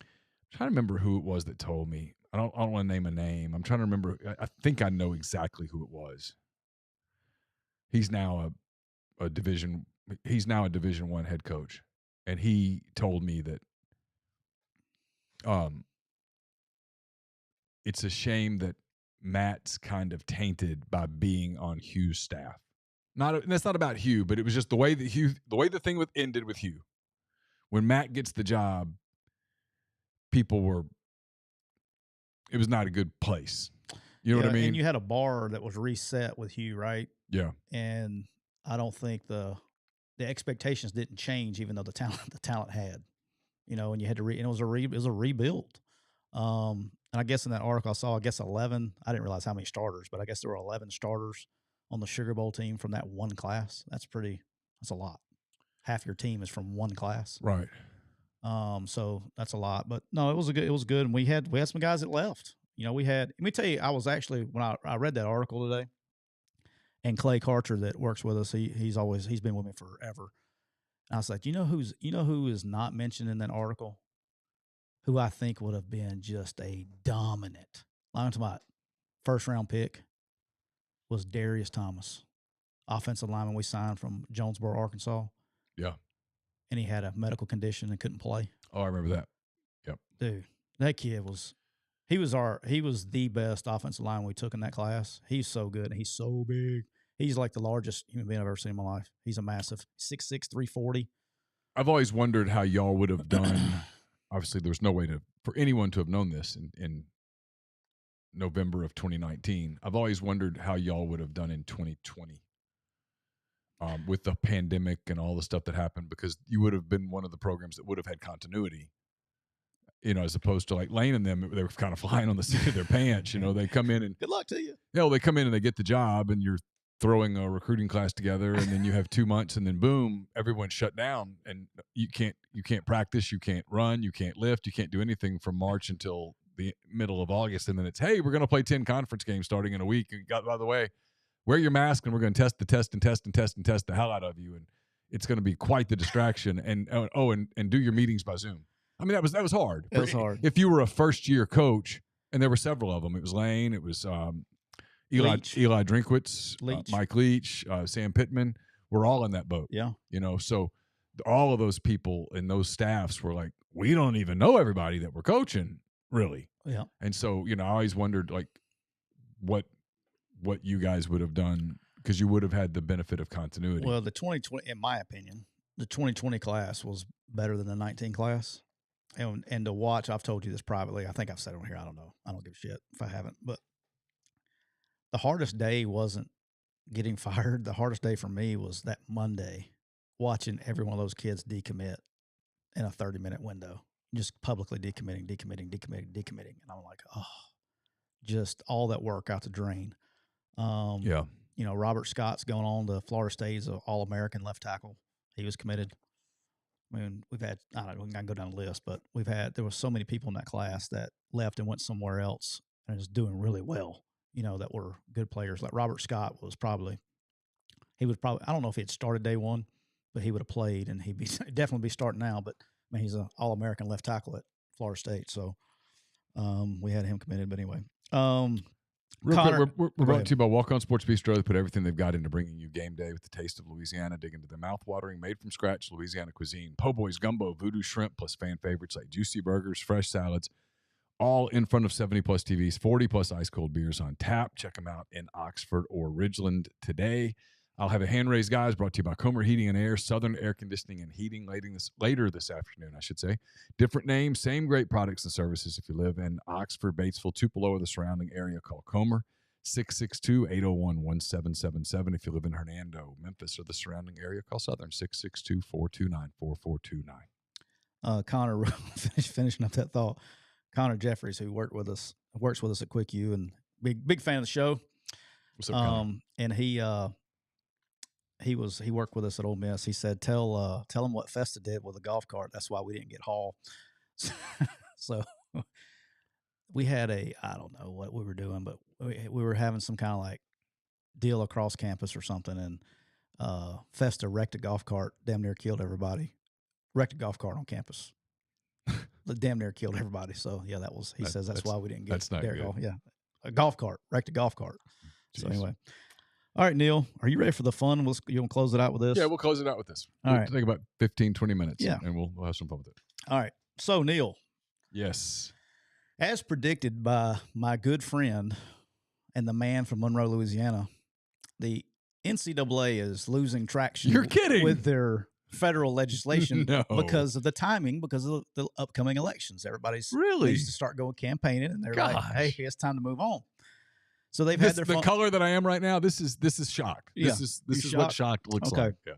I'm trying to remember who it was that told me. I don't want to name a name. I'm trying to remember. I think I know exactly who it was. He's now a Division I head coach. And he told me that it's a shame that Matt's kind of tainted by being on Hugh's staff. And that's not about Hugh, but it was just the way the thing ended with Hugh. When Matt gets the job, it was not a good place. You know what I mean? And you had a bar that was reset with Hugh, right? Yeah. And I don't think the expectations didn't change, even though the talent had, and you had to it was a rebuild. And I guess in that article I saw, 11. I didn't realize how many starters, but I guess there were 11 starters on the Sugar Bowl team from that one class. That's a lot. Half your team is from one class, right? So that's a lot. But no, it was good. And we had some guys that left. Let me tell you, I was actually, when I read that article today, and Clay Karcher that works with us, he's been with me forever. And I was like, who is not mentioned in that article? Who I think would have been just a dominant, I'm talking about first round pick, was Darius Thomas, offensive lineman we signed from Jonesboro, Arkansas. Yeah. And he had a medical condition and couldn't play. Oh, I remember that. Yep. Dude, that kid was the best offensive lineman we took in that class. He's so good and he's so big. He's like the largest human being I've ever seen in my life. He's a massive 6'6", 340. I've always wondered how y'all would have done. Obviously, there's no way for anyone to have known this in November of 2019. I've always wondered how y'all would have done in 2020 with the pandemic and all the stuff that happened, because you would have been one of the programs that would have had continuity, as opposed to like Lane and them. They were kind of flying on the seat of their pants. They come in and good luck to you. They come in and they get the job, and you're throwing a recruiting class together, and then you have 2 months, and then boom, everyone's shut down, and you can't practice, you can't run, you can't lift, you can't do anything from March until the middle of August, and then it's, hey, we're going to play 10 conference games starting in a week, and by the way, wear your mask, and we're going to test the hell out of you, and it's going to be quite the distraction, and do your meetings by Zoom. I mean, that was hard. It was hard. If you were a first year coach, and there were several of them, it was Lane, it was Eli Drinkwitz, Mike Leach, Sam Pittman, we're all in that boat. Yeah. So all of those people and those staffs were like, we don't even know everybody that we're coaching, really. Yeah. And so, I always wondered like what you guys would have done, because you would have had the benefit of continuity. Well, the 2020, in my opinion, the 2020 class was better than the 19 class. And to watch, I've told you this privately. I think I've said it on here. I don't know. I don't give a shit if I haven't, but the hardest day wasn't getting fired. The hardest day for me was that Monday, watching every one of those kids decommit in a 30-minute window, just publicly decommitting. And I'm like, oh, just all that work out the drain. Yeah. Robert Scott's going on to Florida State. He's an All-American left tackle. He was committed. I mean, we've had, I don't know, we can go down the list, but there was so many people in that class that left and went somewhere else and is doing really well, that were good players. Like Robert Scott I don't know if he had started day one, but he would have played, and he'd definitely be starting now. But I mean, he's an All-American left tackle at Florida State. So we had him committed. But anyway, Connor, we're brought to you by Walk On Sports Bistro. They put everything they've got into bringing you game day with the taste of Louisiana. Dig into the mouth-watering, made-from-scratch Louisiana cuisine. Po' boys, gumbo, voodoo shrimp, plus fan favorites like juicy burgers, fresh salads, all in front of 70-plus TVs, 40-plus ice-cold beers on tap. Check them out in Oxford or Ridgeland today. I'll have a hand-raised guys brought to you by Comer Heating and Air, Southern Air Conditioning and Heating later this afternoon, I should say. Different name, same great products and services. If you live in Oxford, Batesville, Tupelo, or the surrounding area, call Comer, 662-801-1777. If you live in Hernando, Memphis, or the surrounding area, call Southern, 662-429-4429. Connor, finishing up that thought, Connor Jeffries, who works with us at Quick U, and big fan of the show. What's up, Connor? And he worked with us at Ole Miss. He said, tell him what Festa did with the golf cart. That's why we didn't get Hall. So we had I don't know what we were doing, but we were having some kind of like deal across campus or something. And Festa wrecked a golf cart, damn near killed everybody. Wrecked a golf cart on campus. Damn near killed everybody. So yeah, he says that's why we didn't get Derek Hall. Yeah. A golf cart, wrecked a golf cart. Jeez. So anyway. All right, Neal, are you ready for the fun? You want to close it out with this? Yeah, we'll close it out with this. All right. It'll take about 15, 20 minutes, yeah. And we'll have some fun with it. All right. So, Neal. Yes. As predicted by my good friend and the man from Monroe, Louisiana, the NCAA is losing traction. You're kidding. With their federal legislation No. because of the timing, because of the upcoming elections. Everybody's really needs to start going campaigning, and they're like, hey, it's time to move on. So they've had the color that I am right now. This is shocked. Yeah. This is what shocked looks like. Yeah.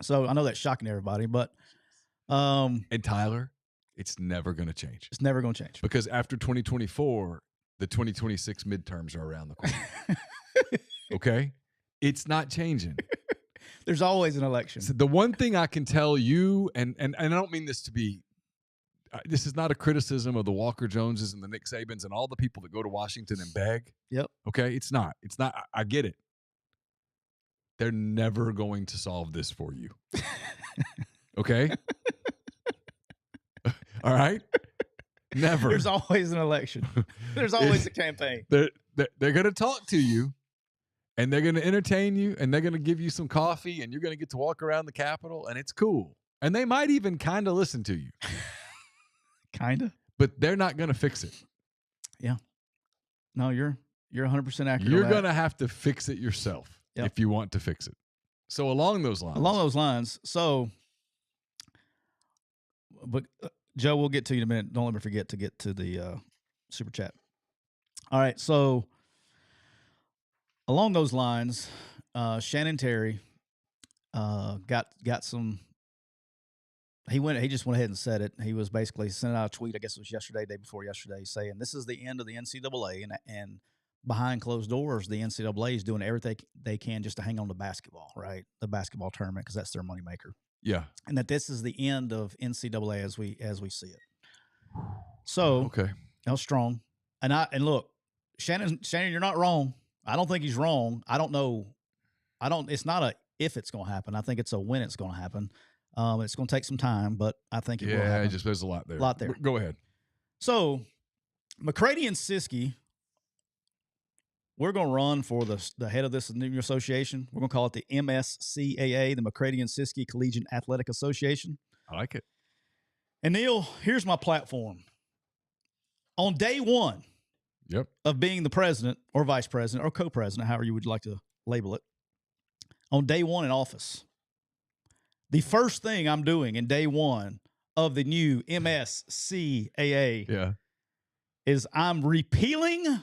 So I know that's shocking to everybody, but and Tyler, it's never going to change. It's never going to change because after 2024, the 2026 midterms are around the corner. Okay, it's not changing. There's always an election. So the one thing I can tell you, and I don't mean this to be. This is not a criticism of the Walker Joneses and the Nick Sabans and all the people that go to Washington and beg. Yep. Okay? It's not. I get it. They're never going to solve this for you. Okay? All right? Never. There's always an election. There's always a campaign. They're going to talk to you, and they're going to entertain you, and they're going to give you some coffee, and you're going to get to walk around the Capitol, and it's cool. And they might even kind of listen to you. Kind of, but they're not going to fix it. Yeah, no, you're 100% accurate. You're going to have to fix it yourself if you want to fix it. So along those lines. So, but Joe, we'll get to you in a minute. Don't let me forget to get to the super chat. All right, so along those lines, Shannon Terry got some. He just went ahead and said it. He was basically sending out a tweet, I guess it was day before yesterday, saying this is the end of the NCAA, and behind closed doors, the NCAA is doing everything they can just to hang on to basketball, right? The basketball tournament, because that's their moneymaker. Yeah. And that this is the end of NCAA as we see it. So okay, that was strong. And look, Shannon, you're not wrong. I don't think he's wrong. I don't know. It's not a if it's going to happen. I think it's a when it's going to happen. It's going to take some time, but I think it will happen. Yeah, there's a lot there. Go ahead. So, McCready and Siskey, we're going to run for the head of this new association. We're going to call it the MSCAA, the McCready and Siskey Collegiate Athletic Association. I like it. And Neal, here's my platform. On day one of being the president or vice president or co-president, however you would like to label it, on day one in office, the first thing I'm doing in day one of the new MSCAA is I'm repealing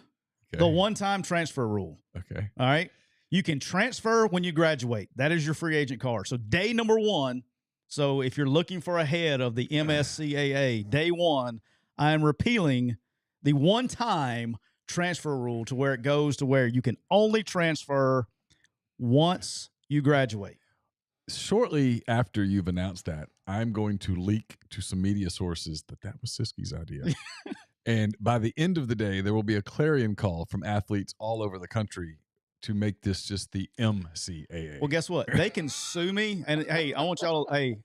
the one-time transfer rule. Okay. All right. You can transfer when you graduate. That is your free agent card. So day number one. So if you're looking for a head of the MSCAA, day one, I am repealing the one-time transfer rule to where it goes to where you can only transfer once you graduate. Shortly after you've announced that, I'm going to leak to some media sources that was Siskey's idea. And by the end of the day, there will be a clarion call from athletes all over the country to make this just the MCAA. Well, guess what? They can sue me. And hey, I want y'all. Hey,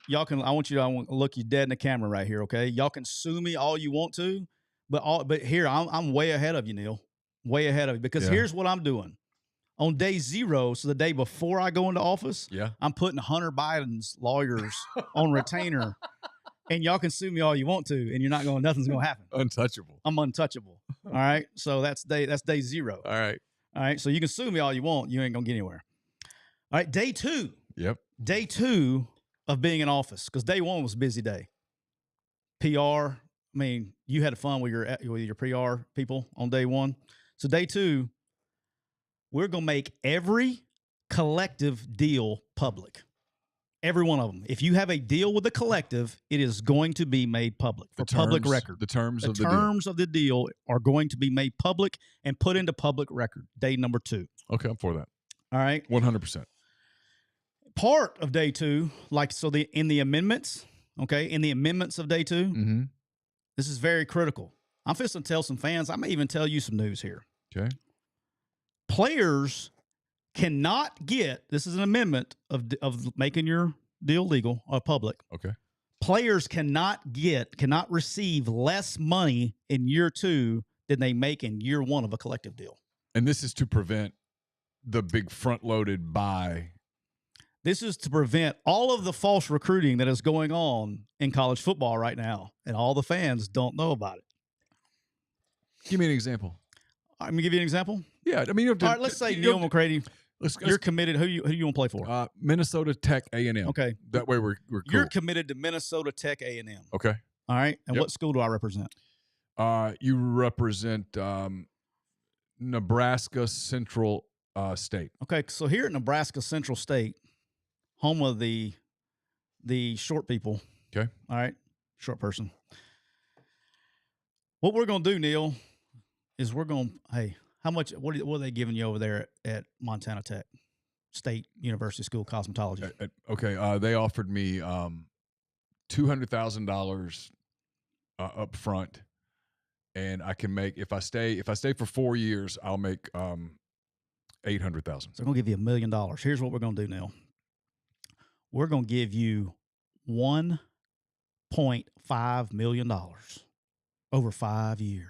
y'all can. I want you to look you dead in the camera right here. Okay, y'all can sue me all you want to, but here I'm way ahead of you, Neal. Way ahead of you, because here's what I'm doing. On day 0, so the day before I go into office, I'm putting Hunter Biden's lawyers on retainer, and y'all can sue me all you want to, and you're not going. Nothing's going to happen. Untouchable. I'm untouchable. All right. So that's day 0. All right. All right. So you can sue me all you want. You ain't going to get anywhere. All right. Day 2. Yep. Day 2 of being in office, because day 1 was a busy day. PR. I mean, you had fun with your PR people on day 1. So day 2, we're going to make every collective deal public. Every one of them. If you have a deal with a collective, it is going to be made public for public record. The terms of the deal are going to be made public and put into public record. Day number 2. Okay, I'm for that. All right. 100%. Part of day 2, in the amendments, okay, in the amendments of day 2, this is very critical. I'm fixing to tell some fans. I may even tell you some news here. Okay. Players cannot get, this is an amendment of making your deal legal or public. Okay. Players cannot receive less money in year 2 than they make in year 1 of a collective deal. And this is to prevent the big front-loaded buy. This is to prevent all of the false recruiting that is going on in college football right now, and all the fans don't know about it. Give me an example. I'm going to give you an example. Yeah, I mean, you have to, all right, let's say Neal McCready. You're committed. Who do you want to play for? Minnesota Tech A&M. Okay. That way we're cool. You're committed to Minnesota Tech A&M. Okay. All right. And what school do I represent? You represent Nebraska Central State. Okay. So here at Nebraska Central State, home of the short people. Okay. All right. Short person. What we're going to do, Neal, is how much? What are they giving you over there at Montana Tech State University School of Cosmetology? Okay, they offered me $200,000 up front, and I can make if I stay for 4 years, I'll make $800,000. So they're gonna give you $1 million. Here's what we're gonna do now. We're gonna give you $1.5 million over 5 years.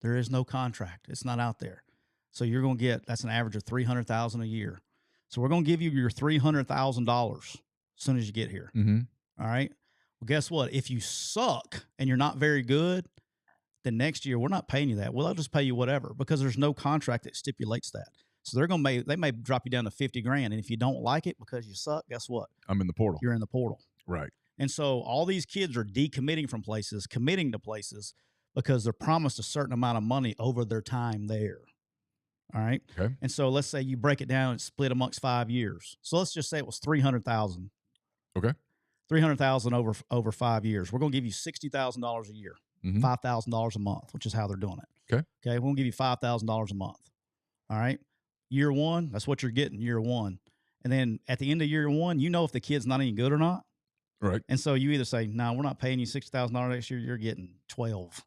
There is no contract. It's not out there. So you're going to get, that's an average of $300,000 a year. So we're going to give you your $300,000 as soon as you get here. All right. Well, guess what? If you suck and you're not very good, then next year we're not paying you that. I'll just pay you whatever, because there's no contract that stipulates that. So they may drop you down to $50,000. And if you don't like it because you suck, guess what? I'm in the portal. You're in the portal. Right. And so all these kids are decommitting from places, committing to places, because they're promised a certain amount of money over their time there. All right. Okay. And so let's say you break it down and split amongst 5 years. So let's just say it was $300,000. Okay. $300,000 over 5 years. We're going to give you $60,000 a year, $5,000 a month, which is how they're doing it. Okay. Okay. We're going to give you $5,000 a month. All right. Year 1, that's what you're getting, year 1. And then at the end of year 1, you know if the kid's not any good or not. Right. And so you either say, no, we're not paying you $60,000 next year. You're getting 12.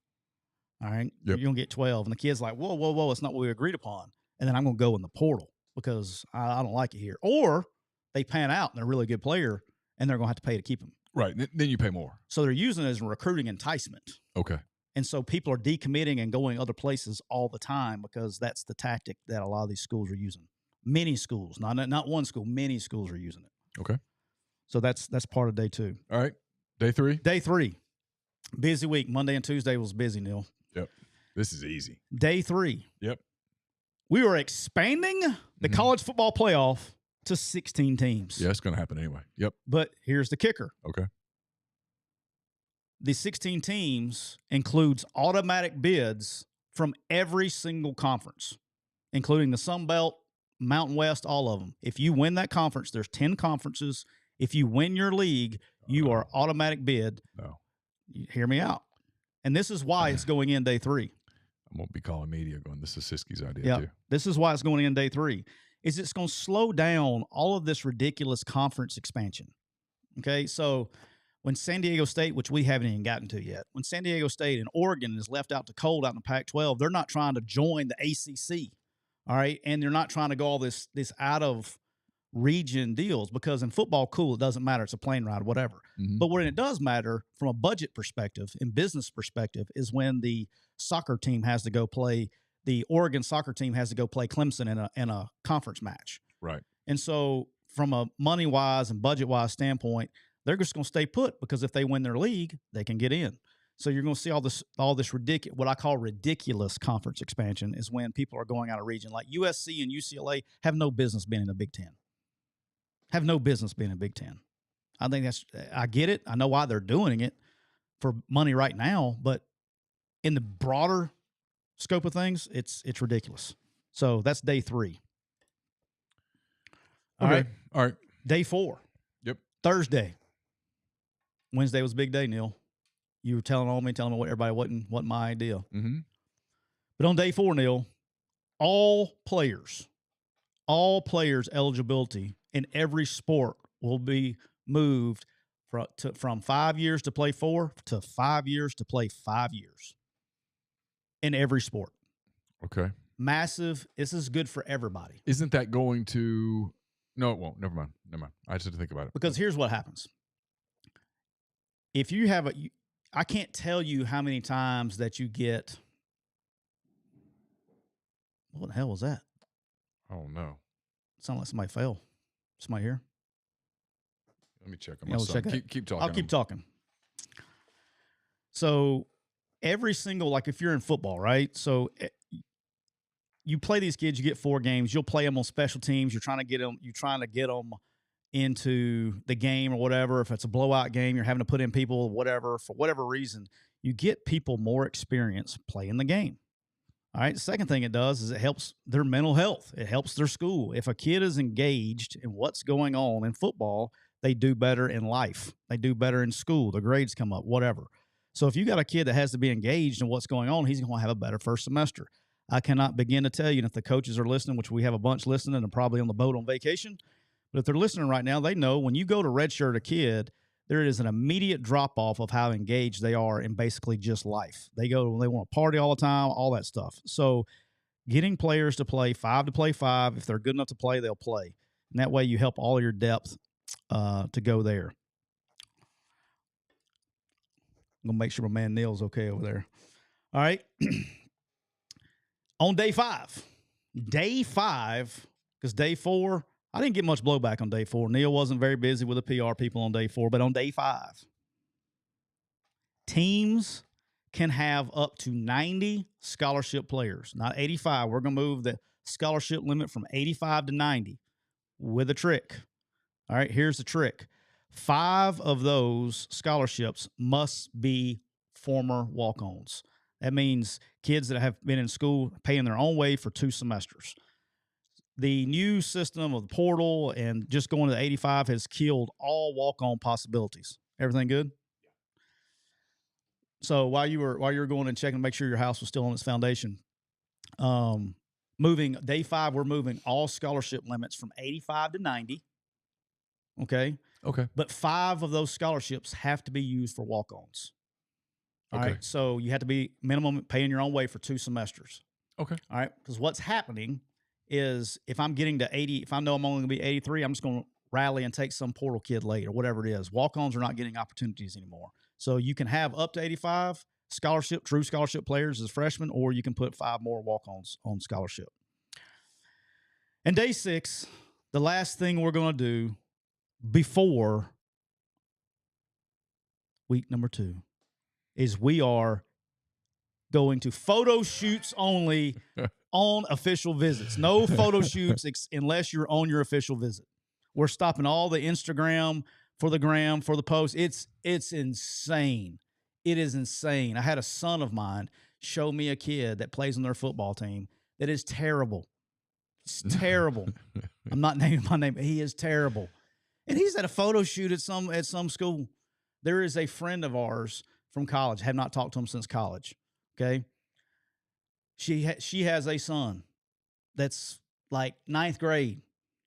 All right. Yep. You're going to get 12. And the kid's like, whoa. It's not what we agreed upon. And then I'm going to go in the portal because I don't like it here. Or they pan out and they're a really good player and they're going to have to pay to keep them. Right. Then you pay more. So they're using it as a recruiting enticement. Okay. And so people are decommitting and going other places all the time because that's the tactic that a lot of these schools are using. Many schools, not one school, many schools are using it. Okay. So that's part of day 2. All right. Day 3. Day 3. Busy week. Monday and Tuesday was busy, Neal. Yep. This is easy. Day 3. Yep. We are expanding the college football playoff to 16 teams. Yeah, it's going to happen anyway. Yep. But here's the kicker. Okay. The 16 teams includes automatic bids from every single conference, including the Sun Belt, Mountain West, all of them. If you win that conference, there's 10 conferences. If you win your league, you are automatic bid. No. Hear me out. And this is why it's going in day 3. I won't be calling media going, this is Siskey's idea too. This is why it's going in day 3. is it's going to slow down all of this ridiculous conference expansion. Okay, so when San Diego State, which we haven't even gotten to yet, when San Diego State and Oregon is left out to cold out in the Pac-12, they're not trying to join the ACC, all right, and they're not trying to go all this out of region deals, because in football, cool, it doesn't matter, it's a plane ride, whatever. Mm-hmm. But when it does matter from a budget perspective and business perspective is when the soccer team has to go play. The Oregon soccer team has to go play Clemson in a conference match. Right. And so from a money-wise and budget-wise standpoint, they're just going to stay put, because if they win their league, they can get in. So you're going to see all this ridiculous, what I call ridiculous conference expansion, is when people are going out of region. Like USC and UCLA have no business being in the Big Ten. Have no business being in Big Ten. I think I get it. I know why they're doing it, for money right now, but in the broader scope of things, it's ridiculous. So that's day 3. All right. Day 4. Yep. Thursday. Wednesday was a big day, Neal. You were telling me what everybody wasn't my idea. Mm-hmm. But on day 4, Neal, all players eligibility in every sport will be moved from 5 years to play 4 to 5 years to play 5 years in every sport. Okay. Massive. This is good for everybody. Isn't that going to – no, it won't. Never mind. I just had to think about it. Because here's what happens. If you have I can't tell you how many times that you get – what the hell was that? Oh, no. It sounded like somebody fell. Somebody here? Let me check on my son. Keep talking. I'll keep talking. So every single – like if you're in football, right? So you play these kids, you get 4 games. You'll play them on special teams. You're trying to get them into the game or whatever. If it's a blowout game, you're having to put in people, whatever, for whatever reason. You get people more experience playing the game. All right. The second thing it does is it helps their mental health. It helps their school. If a kid is engaged in what's going on in football, they do better in life. They do better in school. The grades come up, whatever. So if you got a kid that has to be engaged in what's going on, he's going to have a better first semester. I cannot begin to tell you, and if the coaches are listening, which we have a bunch listening and probably on the boat on vacation, but if they're listening right now, they know when you go to redshirt a kid, there is an immediate drop-off of how engaged they are in basically just life. They want to party all the time, all that stuff. So getting players to play 5 to play 5, if they're good enough to play, they'll play. And that way you help all your depth to go there. I'm going to make sure my man Neal's okay over there. All right. On day 5, because day 4, I didn't get much blowback on day 4. Neal wasn't very busy with the PR people on day 4, but on day 5, teams can have up to 90 scholarship players, not 85. We're going to move the scholarship limit from 85 to 90 with a trick. All right, here's the trick. 5 of those scholarships must be former walk-ons. That means kids that have been in school paying their own way for 2 semesters. The new system of the portal and just going to the 85 has killed all walk-on possibilities. Everything good? Yeah. So while you were going and checking to make sure your house was still on its foundation, moving day 5, we're moving all scholarship limits from 85 to 90. Okay. But 5 of those scholarships have to be used for walk-ons. All right. So you have to be minimum paying your own way for 2 semesters. Okay. All right. Because what's happening is if I'm getting to 80, if I know I'm only going to be 83, I'm just going to rally and take some portal kid late or whatever it is. Walk-ons are not getting opportunities anymore. So you can have up to 85 true scholarship players as freshmen, or you can put 5 more walk-ons on scholarship. And day 6, the last thing we're going to do before week number 2 is we are going to photo shoots only on official visits. No photo shoots unless you're on your official visit. We're stopping all the Instagram for the gram, for the post. It's insane. It is insane. I had a son of mine show me a kid that plays on their football team that is terrible. It's terrible. I'm not naming my name. He is terrible. And he's at a photo shoot at some school. There is a friend of ours from college. Have not talked to him since college. Okay. She has a son that's like 9th grade.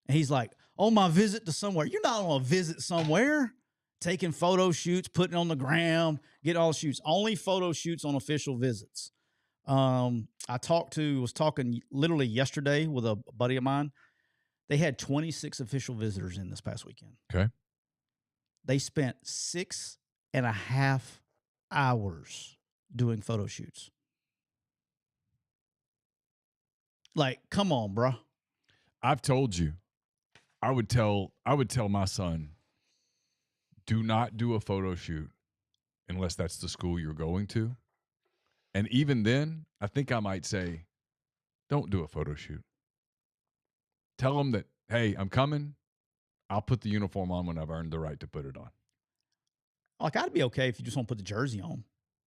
And he's like, on my visit to somewhere. You're not on a visit somewhere. Taking photo shoots, putting on the gram, getting all the shoots. Only photo shoots on official visits. I was talking literally yesterday with a buddy of mine. They had 26 official visitors in this past weekend. Okay. They spent 6.5 hours doing photo shoots. Like, come on, bro. I've told you, I would tell my son, do not do a photo shoot unless that's the school you're going to. And even then, I think I might say, don't do a photo shoot. Tell them that, hey, I'm coming. I'll put the uniform on when I've earned the right to put it on. Like, I'd be okay if you just want to put the jersey on.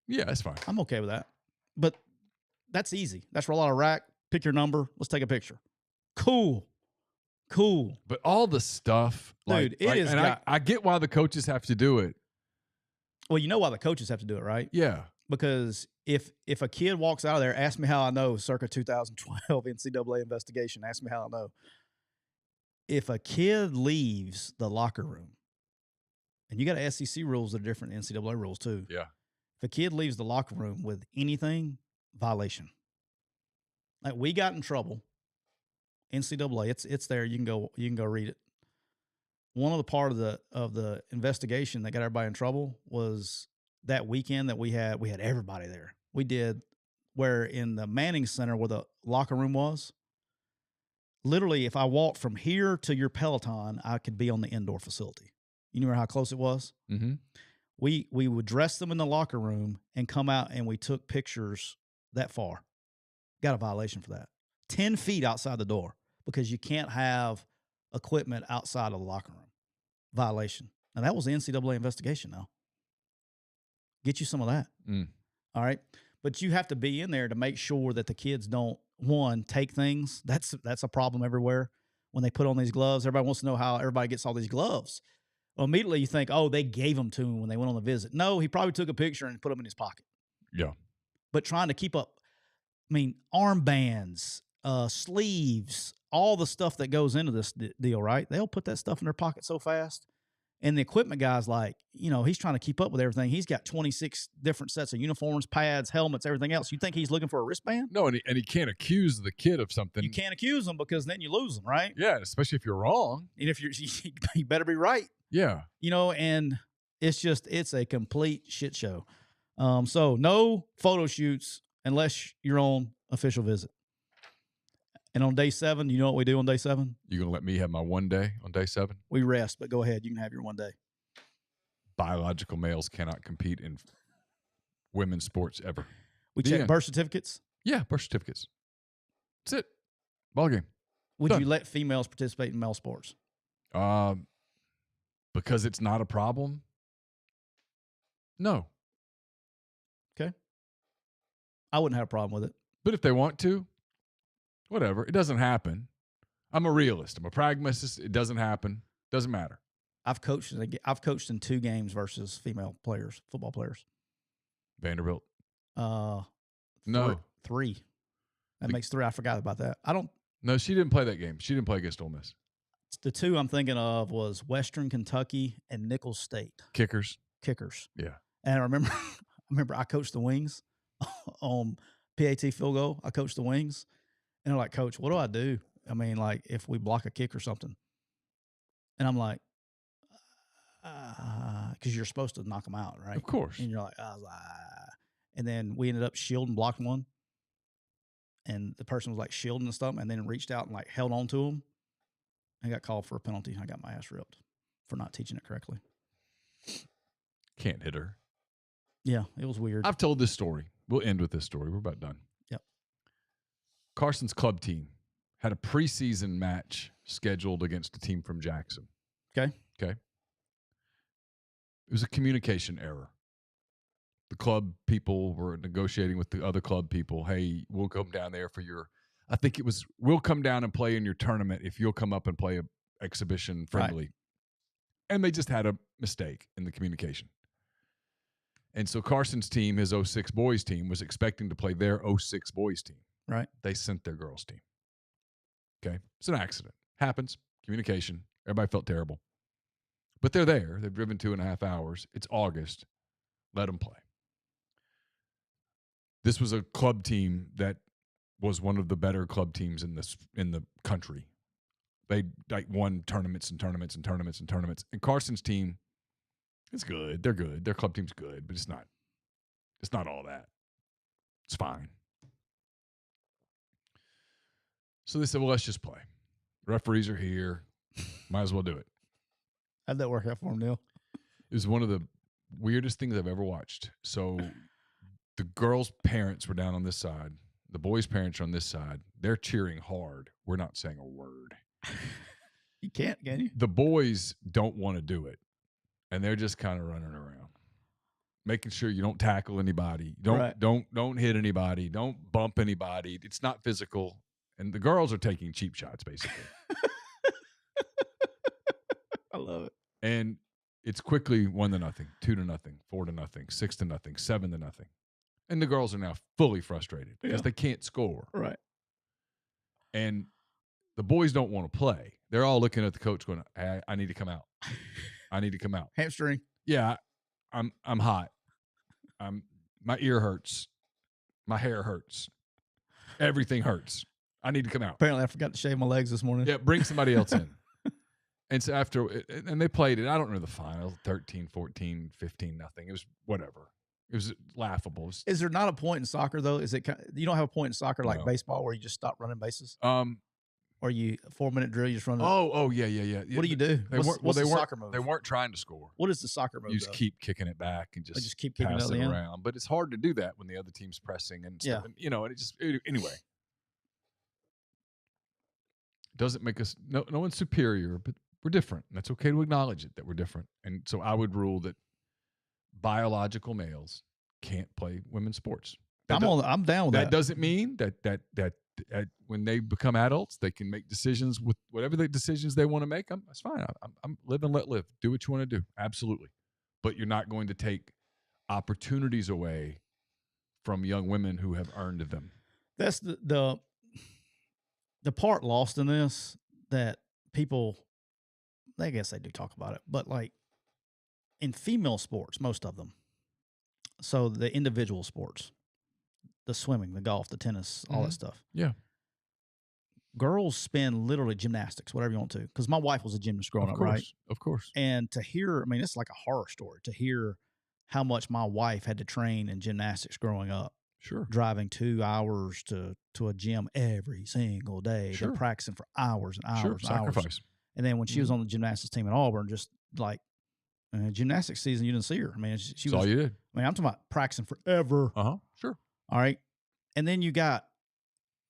Yeah, that's fine. I'm okay with that. But that's easy. That's roll out a rack, pick your number, let's take a picture. Cool. But all the stuff, dude, I get why the coaches have to do it. Well, you know why the coaches have to do it, right? Yeah. Because if a kid walks out of there, ask me how I know, circa 2012 NCAA investigation, ask me how I know. If a kid leaves the locker room, and you got SEC rules that are different than NCAA rules too. Yeah. If a kid leaves the locker room with anything, violation. Like, we got in trouble. NCAA, it's there. You can go read it. One of the part of the investigation that got everybody in trouble was that weekend that we had everybody there. We did where in the Manning Center where the locker room was. Literally, if I walked from here to your Peloton, I could be on the indoor facility. You remember how close it was? Mm-hmm. We would dress them in the locker room and come out, and we took pictures that far. Got a violation for that. 10 feet outside the door, because you can't have equipment outside of the locker room. Violation. Now, that was the NCAA investigation now. Get you some of that. All right? But you have to be in there to make sure that the kids don't, one, take things. That's a problem everywhere. When they put on these gloves, everybody wants to know how everybody gets all these gloves. Well, immediately you think, oh, they gave them to him when they went on the visit. No, he probably took a picture and put them in his pocket. Yeah. But trying to keep up, armbands, sleeves, all the stuff that goes into this deal, right? They'll put that stuff in their pocket so fast. And the equipment guy's like, he's trying to keep up with everything. He's got 26 different sets of uniforms, pads, helmets, everything else. You think he's looking for a wristband? No, and he can't accuse the kid of something. You can't accuse him, because then you lose them, right? Yeah, especially if you're wrong. And if you better be right. Yeah. And it's a complete shit show. So no photo shoots unless you're on official visit. And on day 7, you know what we do on day 7? You going to let me have my one day on day 7? We rest, but go ahead. You can have your one day. Biological males cannot compete in women's sports ever. We check birth certificates? Yeah, birth certificates. That's it. Ball game. Would you let females participate in male sports? Because it's not a problem? No. Okay. I wouldn't have a problem with it. But if they want to, whatever. It doesn't happen. I'm a realist. I'm a pragmatist. It doesn't happen. Doesn't matter. I've coached in 2 games versus female players, football players. Vanderbilt. No. 3. That makes 3. I forgot about that. No, she didn't play that game. She didn't play against Ole Miss. The 2 I'm thinking of was Western Kentucky and Nicholls State. Kickers. Yeah. And I remember I coached the wings on PAT field goal. I coached the wings. And they're like, Coach, what do I do? If we block a kick or something. And I'm like, because you're supposed to knock them out, right? Of course. And you're like, and then we ended up shielding, blocked one. And the person was like shielding the stuff, and then reached out and like held on to him. I got called for a penalty. I got my ass ripped for not teaching it correctly. Can't hit her. Yeah, it was weird. I've told this story. We'll end with this story. We're about done. Yep. Carson's club team had a preseason match scheduled against a team from Jackson. Okay. It was a communication error. The club people were negotiating with the other club people. Hey, we'll come down there for we'll come down and play in your tournament if you'll come up and play a exhibition friendly. Right. And they just had a mistake in the communication. And so Carson's team, his 06 boys team, was expecting to play their 06 boys team. Right. They sent their girls team. Okay. It's an accident. Happens. Communication. Everybody felt terrible. But they're there. They've driven 2.5 hours. It's August. Let them play. This was a club team that was one of the better club teams in the country. They won tournaments and tournaments and tournaments and tournaments. And Carson's team is good. They're good. Their club team's good, but it's not all that. It's fine. So they said, well, let's just play. Referees are here. Might as well do it. How'd that work out for him, Neal? It was one of the weirdest things I've ever watched. So the girls' parents were down on this side. The boys' parents are on this side. They're cheering hard. We're not saying a word. You can't, can you? The boys don't want to do it. And they're just kind of running around, making sure you don't tackle anybody. Don't hit anybody. Don't bump anybody. It's not physical. And the girls are taking cheap shots, basically. I love it. And it's quickly 1-0, 2-0, 4-0, 6-0, 7-0. And the girls are now fully frustrated because they can't score. Right. And the boys don't want to play. They're all looking at the coach going, I need to come out. I need to come out. Hamstring. Yeah, I'm hot. My ear hurts. My hair hurts. Everything hurts. I need to come out. Apparently, I forgot to shave my legs this morning. Yeah, bring somebody else in. And so and they played it. I don't know the final, 13, 14, 15, nothing. It was whatever. It was laughable. Is there not a point in soccer though? Is it you don't have a point in soccer like No. baseball where you just stop running bases? Or you 4-minute drill, you just run. Yeah. What do you do? What's the soccer move? They weren't trying to score. What is the soccer move? You just keep kicking it back and just keep kicking pass it around. But it's hard to do that when the other team's pressing and stuff. Yeah. And anyway. Doesn't make us no one's superior, but we're different. And that's okay to acknowledge it that we're different. And so I would rule that biological males can't play women's sports. I'm down with that. That doesn't mean that when they become adults, they can make decisions with whatever the decisions they want to make. That's fine. I'm live and let live. Do what you want to do. Absolutely. But you're not going to take opportunities away from young women who have earned them. That's the part lost in this that people, I guess they do talk about it, but like in female sports, most of them. So the individual sports, the swimming, the golf, the tennis, all that stuff. Yeah. Girls spend literally gymnastics, whatever you want to, because my wife was a gymnast growing up, right? Of course. And to hear, I mean, it's like a horror story to hear how much my wife had to train in gymnastics growing up. Sure. Driving 2 hours to a gym every single day. Sure. They're practicing for hours and hours and Sacrifice. hours. And then when she was on the gymnastics team at Auburn, just like gymnastics season, you didn't see her. I mean, she was all you did. I mean, I'm talking about practicing forever. Sure. All right. And then you got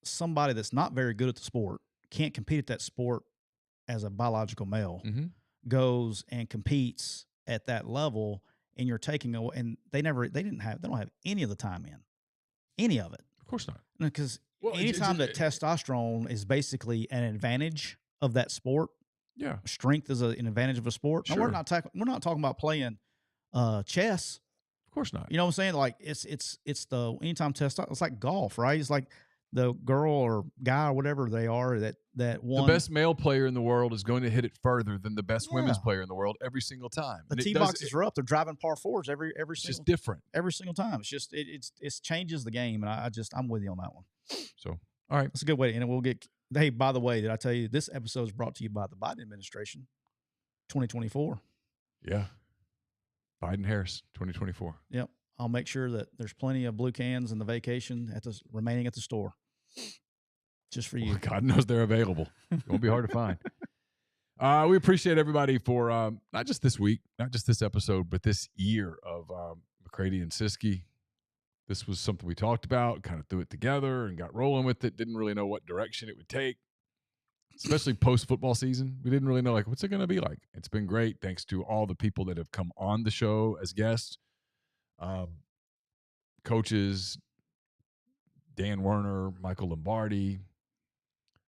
somebody that's not very good at the sport, can't compete at that sport as a biological male, goes and competes at that level, and you're taking away, and they don't have any of the time in. Any of it. Of course not. Because anytime that testosterone is basically an advantage of that sport, strength is an advantage of a sport. Sure. Now, we're not talking about playing chess. Of course not. You know what I'm saying? Like it's the anytime testosterone. It's like golf, right? It's like the girl or guy or whatever they are that won. The best male player in the world is going to hit it further than the best women's player in the world every single time. The tee boxes are up. They're driving par fours every it's single. just different every single time. It's just it changes the game, and I'm with you on that one. So all right, that's a good way to end it. We'll get. Hey, by the way, did I tell you this episode is brought to you by the Biden administration, 2024. Yeah, Biden-Harris, 2024. Yep. I'll make sure that there's plenty of blue cans in the vacation remaining at the store. Just for you. Well, God knows they're available. It won't be hard to find. We appreciate everybody for not just this week, not just this episode, but this year of McCready and Siskey. This was something we talked about, kind of threw it together and got rolling with it. Didn't really know what direction it would take, especially post-football season. We didn't really know, like, what's it going to be like? It's been great. Thanks to all the people that have come on the show as guests. Coaches, Dan Werner, Michael Lombardi.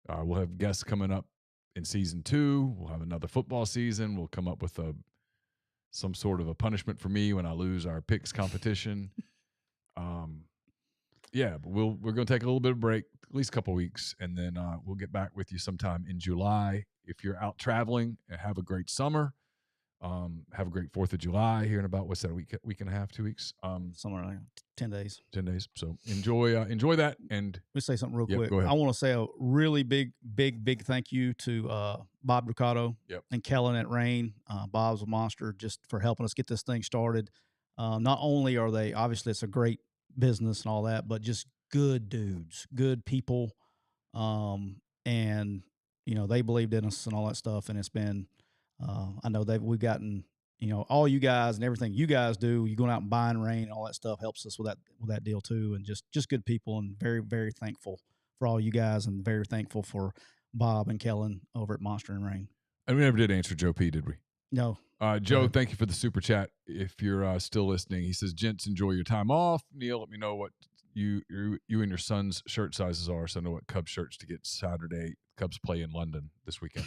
We'll have guests coming up in season 2. We'll have another football season. We'll come up with some sort of a punishment for me when I lose our picks competition. Yeah, but we're going to take a little bit of break, at least a couple weeks, and then we'll get back with you sometime in July. If you're out traveling, have a great summer. Have a great 4th of July here in about, what's that, week and a half, 2 weeks? Somewhere like 10 days. 10 days. So enjoy that. And Let me say something real quick. go ahead. I want to say a really big thank you to Bob Ducato and Kellen at Rain. Bob's a monster just for helping us get this thing started. Not only are they, obviously it's a great business and all that, but just good dudes, good people. And, they believed in us and all that stuff. And it's been, I know we've gotten, all you guys and everything you guys do, you going out and buying rain and all that stuff helps us with that deal too. And just good people, and very, very thankful for all you guys, and very thankful for Bob and Kellen over at Monster and Rain. And we never did answer Joe P, did we? No. Joe, thank you for the super chat. If you're still listening, he says, "Gents, enjoy your time off. Neal, let me know what you and your son's shirt sizes are, so I know what Cubs shirts to get Saturday. Cubs play in London this weekend.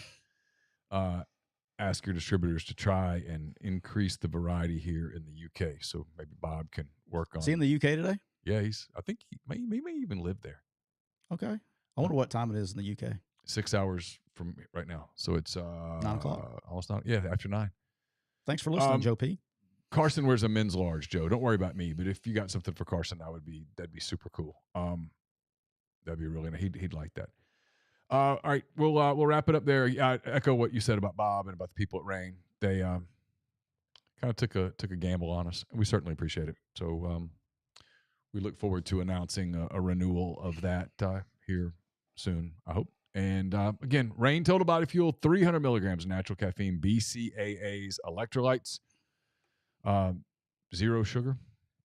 Ask your distributors to try and increase the variety here in the UK. So maybe Bob can work on. Is he in the UK today? Yeah, I think he may even live there. Okay. I wonder what time it is in the UK. 6 hours from right now. So it's 9 o'clock. Almost not. Yeah, after 9. Thanks for listening, Joe P. Carson wears a men's large, Joe. Don't worry about me, but if you got something for Carson, that'd be super cool. That'd be really nice. He'd like that. All right, we'll wrap it up there. I echo what you said about Bob and about the people at Rain. They kind of took a gamble on us, and we certainly appreciate it. So we look forward to announcing a renewal of that here soon, I hope. And again, Rain Total Body Fuel, 300 milligrams of natural caffeine, BCAAs, electrolytes, 0 sugar.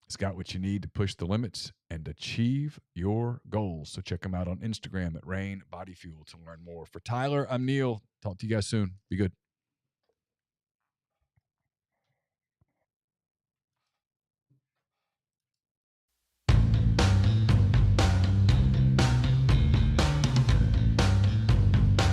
It's got what you need to push the limits and achieve your goals. So check them out on Instagram at Rain Body Fuel to learn more. For Tyler, I'm Neal. Talk to you guys soon. Be good.